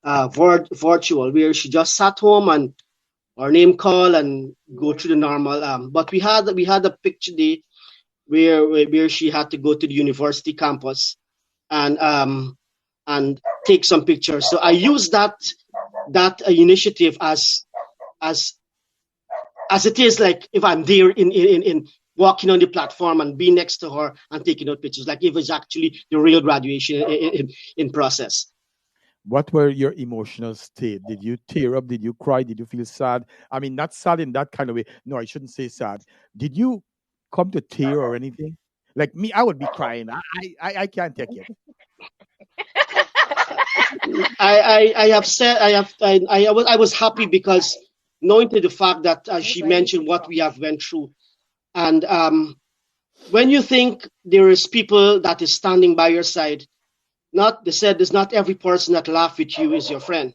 virtual, where she just sat home and our name call and go through the normal. But we had a picture day where she had to go to the university campus and take some pictures. So I use that initiative as as it is, like if I'm there in walking on the platform and being next to her and taking out pictures, like if it's actually the real graduation in process. What were your emotional state? Did you tear up? Did you cry? Did you feel sad? I mean, not sad in that kind of way. No, I shouldn't say sad. Did you come to tear or anything? Like me, I would be crying. I can't take it. I have said I was happy because knowing to the fact that she mentioned what we have went through, and when you think there is people that is standing by your side, not they said there's not every person that laugh with you is your friend.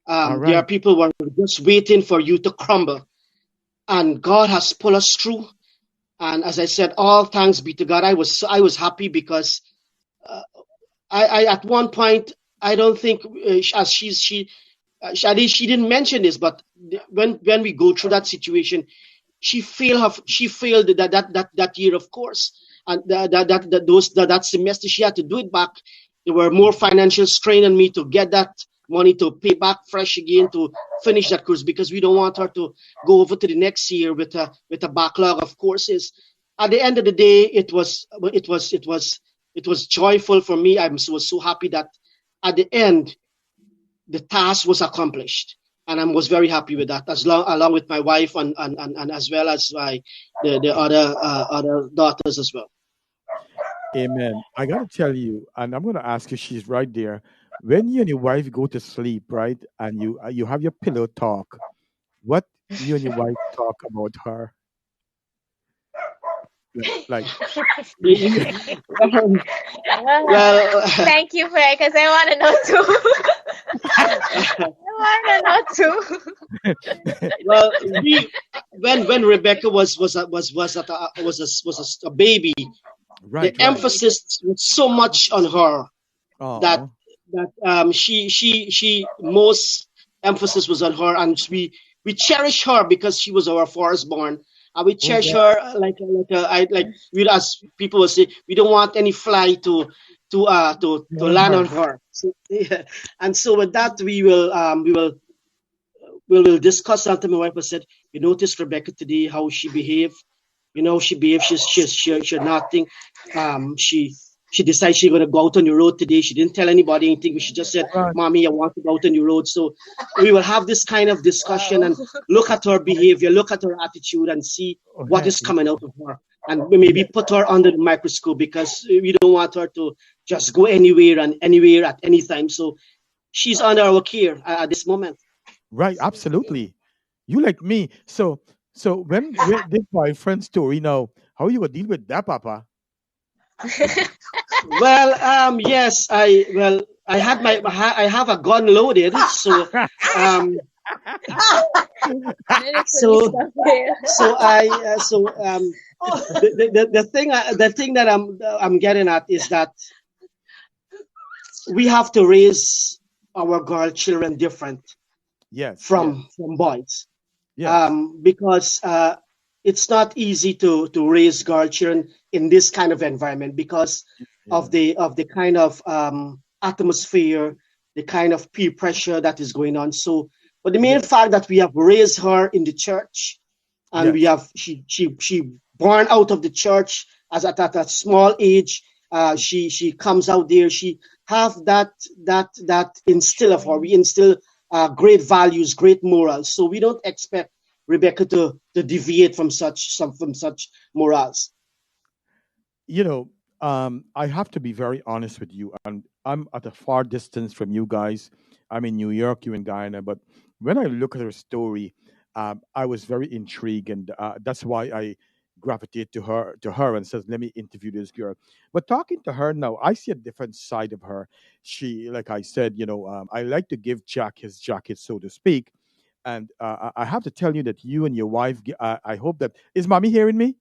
All There are right. people who are just waiting for you to crumble, and God has pulled us through. And as I said, all thanks be to God. I was happy because I at one point I don't think as she didn't mention this, but when we go through that situation, she failed that year, of course, and that semester she had to do it back. There were more financial strain on me to get that money to pay back fresh again to finish that course because we don't want her to go over to the next year with a backlog of courses. At the end of the day, it was joyful for me. Was so happy that at the end the task was accomplished, and I was very happy with that, along with my wife and as well as the other daughters as well. Amen. I got to tell you, and I'm going to ask you, she's right there. When you and your wife go to sleep, right, and you have your pillow talk, what you and your wife talk about her? Like, well, Well, well, thank you for it, because I want to know too. I want to know too. well, we when Rebecca was a baby, the right, right. emphasis was so much on her that Oh, she most emphasis was on her, and we cherish her because she was our firstborn, and we oh cherish wow. her like we, as people will say, we don't want any fly to On land on her. her. So, yeah. And so with that we will discuss something. My wife has said, you notice Rebecca today, how she behaved. She behaved. She's nothing. She decided she's gonna go out on the road today. She didn't tell anybody anything. She just said, Right. "Mommy, I want to go out on the road." So we will have this kind of discussion Wow. and look at her behavior, look at her attitude, and see Oh, what hey, is coming out of her, and we maybe yeah. put her under the microscope because we don't want her to just go anywhere and anywhere at any time. So she's under our care at this moment. Right. Absolutely. You like me. So when this boyfriend story now, how you gonna deal with that, Papa? Well, yes, I have a gun loaded, so um, Then the police so come here. the thing that I'm getting at is that we have to raise our girl children different Yes. Yes. from boys, Yes. because it's not easy to raise girl children in this kind of environment because Yeah. of the kind of atmosphere, the kind of peer pressure that is going on. So, but the main Yes. fact that we have raised her in the church, and we Yes. have she born out of the church as at a small age. She comes out there. She have that instill of her. We instill great values, great morals. So we don't expect Rebecca to deviate from such morals. You know, I have to be very honest with you, and I'm at a far distance from you guys. I'm in New York, you in Guyana, but when I look at her story, I was very intrigued, and that's why I gravitate to her and says, "Let me interview this girl." But talking to her now, I see a different side of her. She, like I said, I like to give Jack his jacket, so to speak. And I have to tell you that you and your wife, I hope that is mommy hearing me?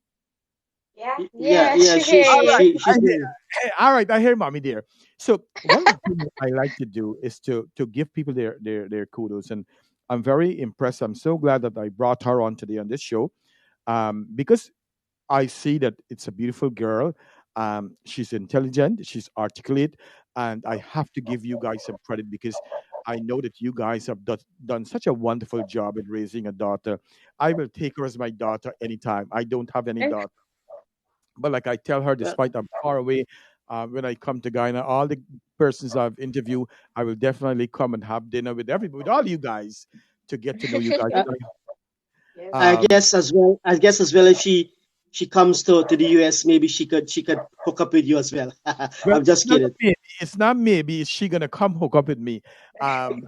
Yeah, Yeah, yeah. she She hear she you. she I she's hear, there. all right, I hear mommy dear. So one of the things I like to do is to give people their kudos, and I'm very impressed. I'm so glad that I brought her on today on this show, because I see that it's a beautiful girl. She's intelligent, she's articulate, and I have to give you guys some credit because I know that you guys have done such a wonderful job in raising a daughter. I will take her as my daughter anytime. I don't have any daughter, but like I tell her, Well, despite I'm far away, when I come to Guyana, all the persons I've interviewed, I will definitely come and have dinner with everybody, with all you guys, to get to know you guys. uh, I Um, guess as well. I guess as well if she comes to the US, maybe she could hook up with you as well. well, I'm it's just not a kidding. maybe. It's not maybe. Is she gonna come hook up with me? And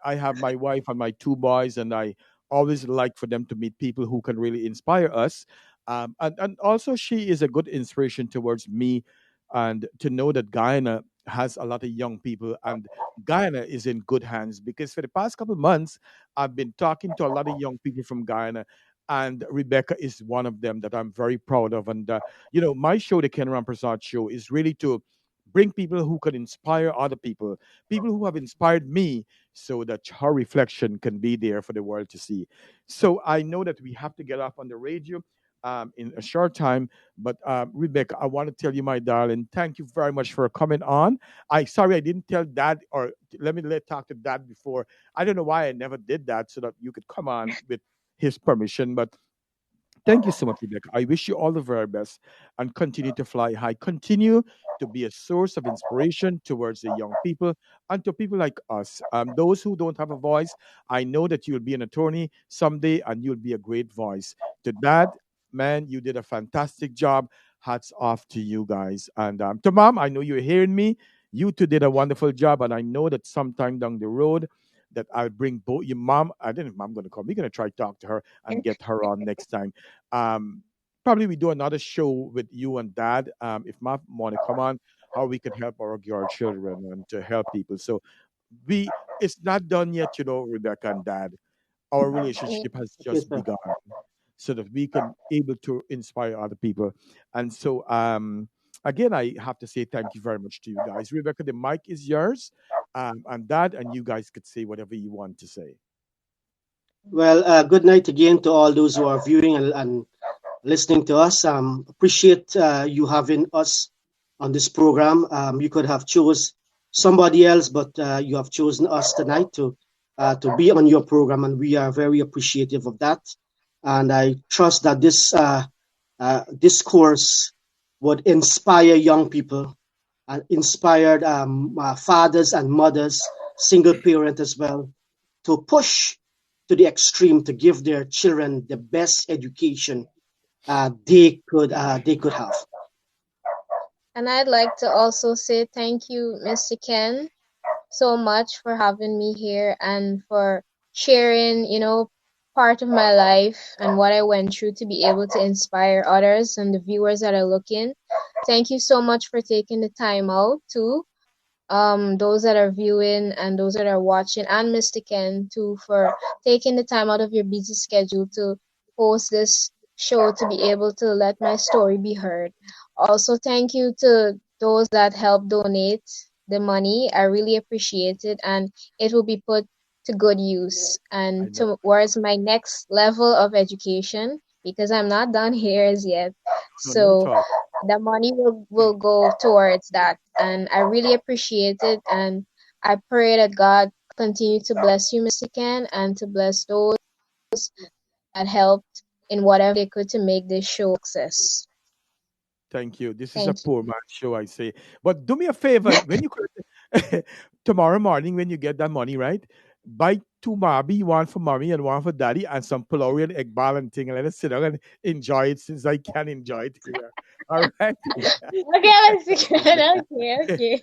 I have my wife and my two boys, and I always like for them to meet people who can really inspire us. And also, she is a good inspiration towards me, and to know that Guyana has a lot of young people, and Guyana is in good hands because for the past couple of months, I've been talking to a lot of young people from Guyana. And Rebecca is one of them that I'm very proud of. And my show, the Ken Rampersaud Show, is really to bring people who can inspire other people who have inspired me, so that her reflection can be there for the world to see. So I know that we have to get off on the radio in a short time, but Rebecca, I want to tell you, my darling, thank you very much for coming on. I didn't tell Dad, or let talk to Dad before. I don't know why I never did that, so that you could come on with his permission, but thank you so much, Rebecca. I wish you all the very best and continue to fly high. Continue to be a source of inspiration towards the young people and to people like us. Those who don't have a voice, I know that you'll be an attorney someday and you'll be a great voice. To Dad, man, you did a fantastic job. Hats off to you guys. And to Mom, I know you're hearing me. You two did a wonderful job. And I know that sometime down the road, that I'll bring both your mom. I didn't. Mom going to come. We're going to try to talk to her and get her on next time. Um, probably we do another show with you and Dad. If Mom want to come on, how we can help our girl children and to help people. So it's not done yet, Rebecca and Dad. Our relationship has Okay, just sir. begun, so that we can able to inspire other people. And so, again, I have to say thank you very much to you guys. Rebecca, the mic is yours, and Dad, and you guys could say whatever you want to say. Well, good night again to all those who are viewing and listening to us. Appreciate you having us on this program. You could have chose somebody else, but you have chosen us tonight to be on your program, and we are very appreciative of that. And I trust that this discourse would inspire young people and inspired fathers and mothers, single parent as well, to push to the extreme to give their children the best education they could have. And I'd like to also say thank you, Mr. Ken, so much for having me here and for sharing, part of my life and what I went through to be able to inspire others and the viewers that are looking. Thank you so much for taking the time out too. Those that are viewing and those that are watching, and Mr. Ken too, for taking the time out of your busy schedule to host this show to be able to let my story be heard. Also, thank you to those that help donate the money. I really appreciate it, and it will be put to good use I and know. towards my next level of education because I'm not done here as yet. No, not at So all. the money will go towards that, and I really appreciate it, and I pray that God continue to bless you, Mr. Ken, and to bless those that helped in whatever they could to make this show a success. Thank you. This is a Thank poor man show, I say. But do me a favor, when you tomorrow morning when you get that money, right? Buy two Marby, one for mommy and one for daddy, and some pulauria and egg ball and thing, and let us sit down and enjoy it since I can enjoy it here. All right. Okay, Mr. Ken. Okay.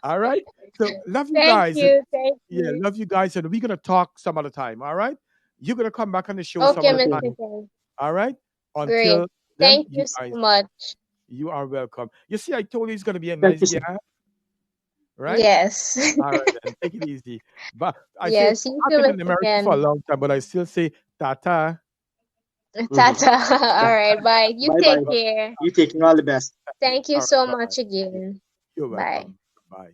All right. So love you Thank guys. you. Thank Yeah, you. love you guys. And we're gonna talk some other time. All right. You're gonna come back on the show some Okay, other Okay. time. Mr. Ken. All right. Great. Until then, Thank you you so guys, much. you are welcome. You see, I told you it's gonna be a Thank nice you, sir. guy, right? Yes. All right, then take it easy. But I say Yes, you I've too, been in Mr. America for a Ken. long time, but I still say Tata. Mhm. Tata. All right, bye. You Bye bye. take care. You take care. All the best. Thank you All right, so bye bye. much again. You're Bye. welcome. Bye.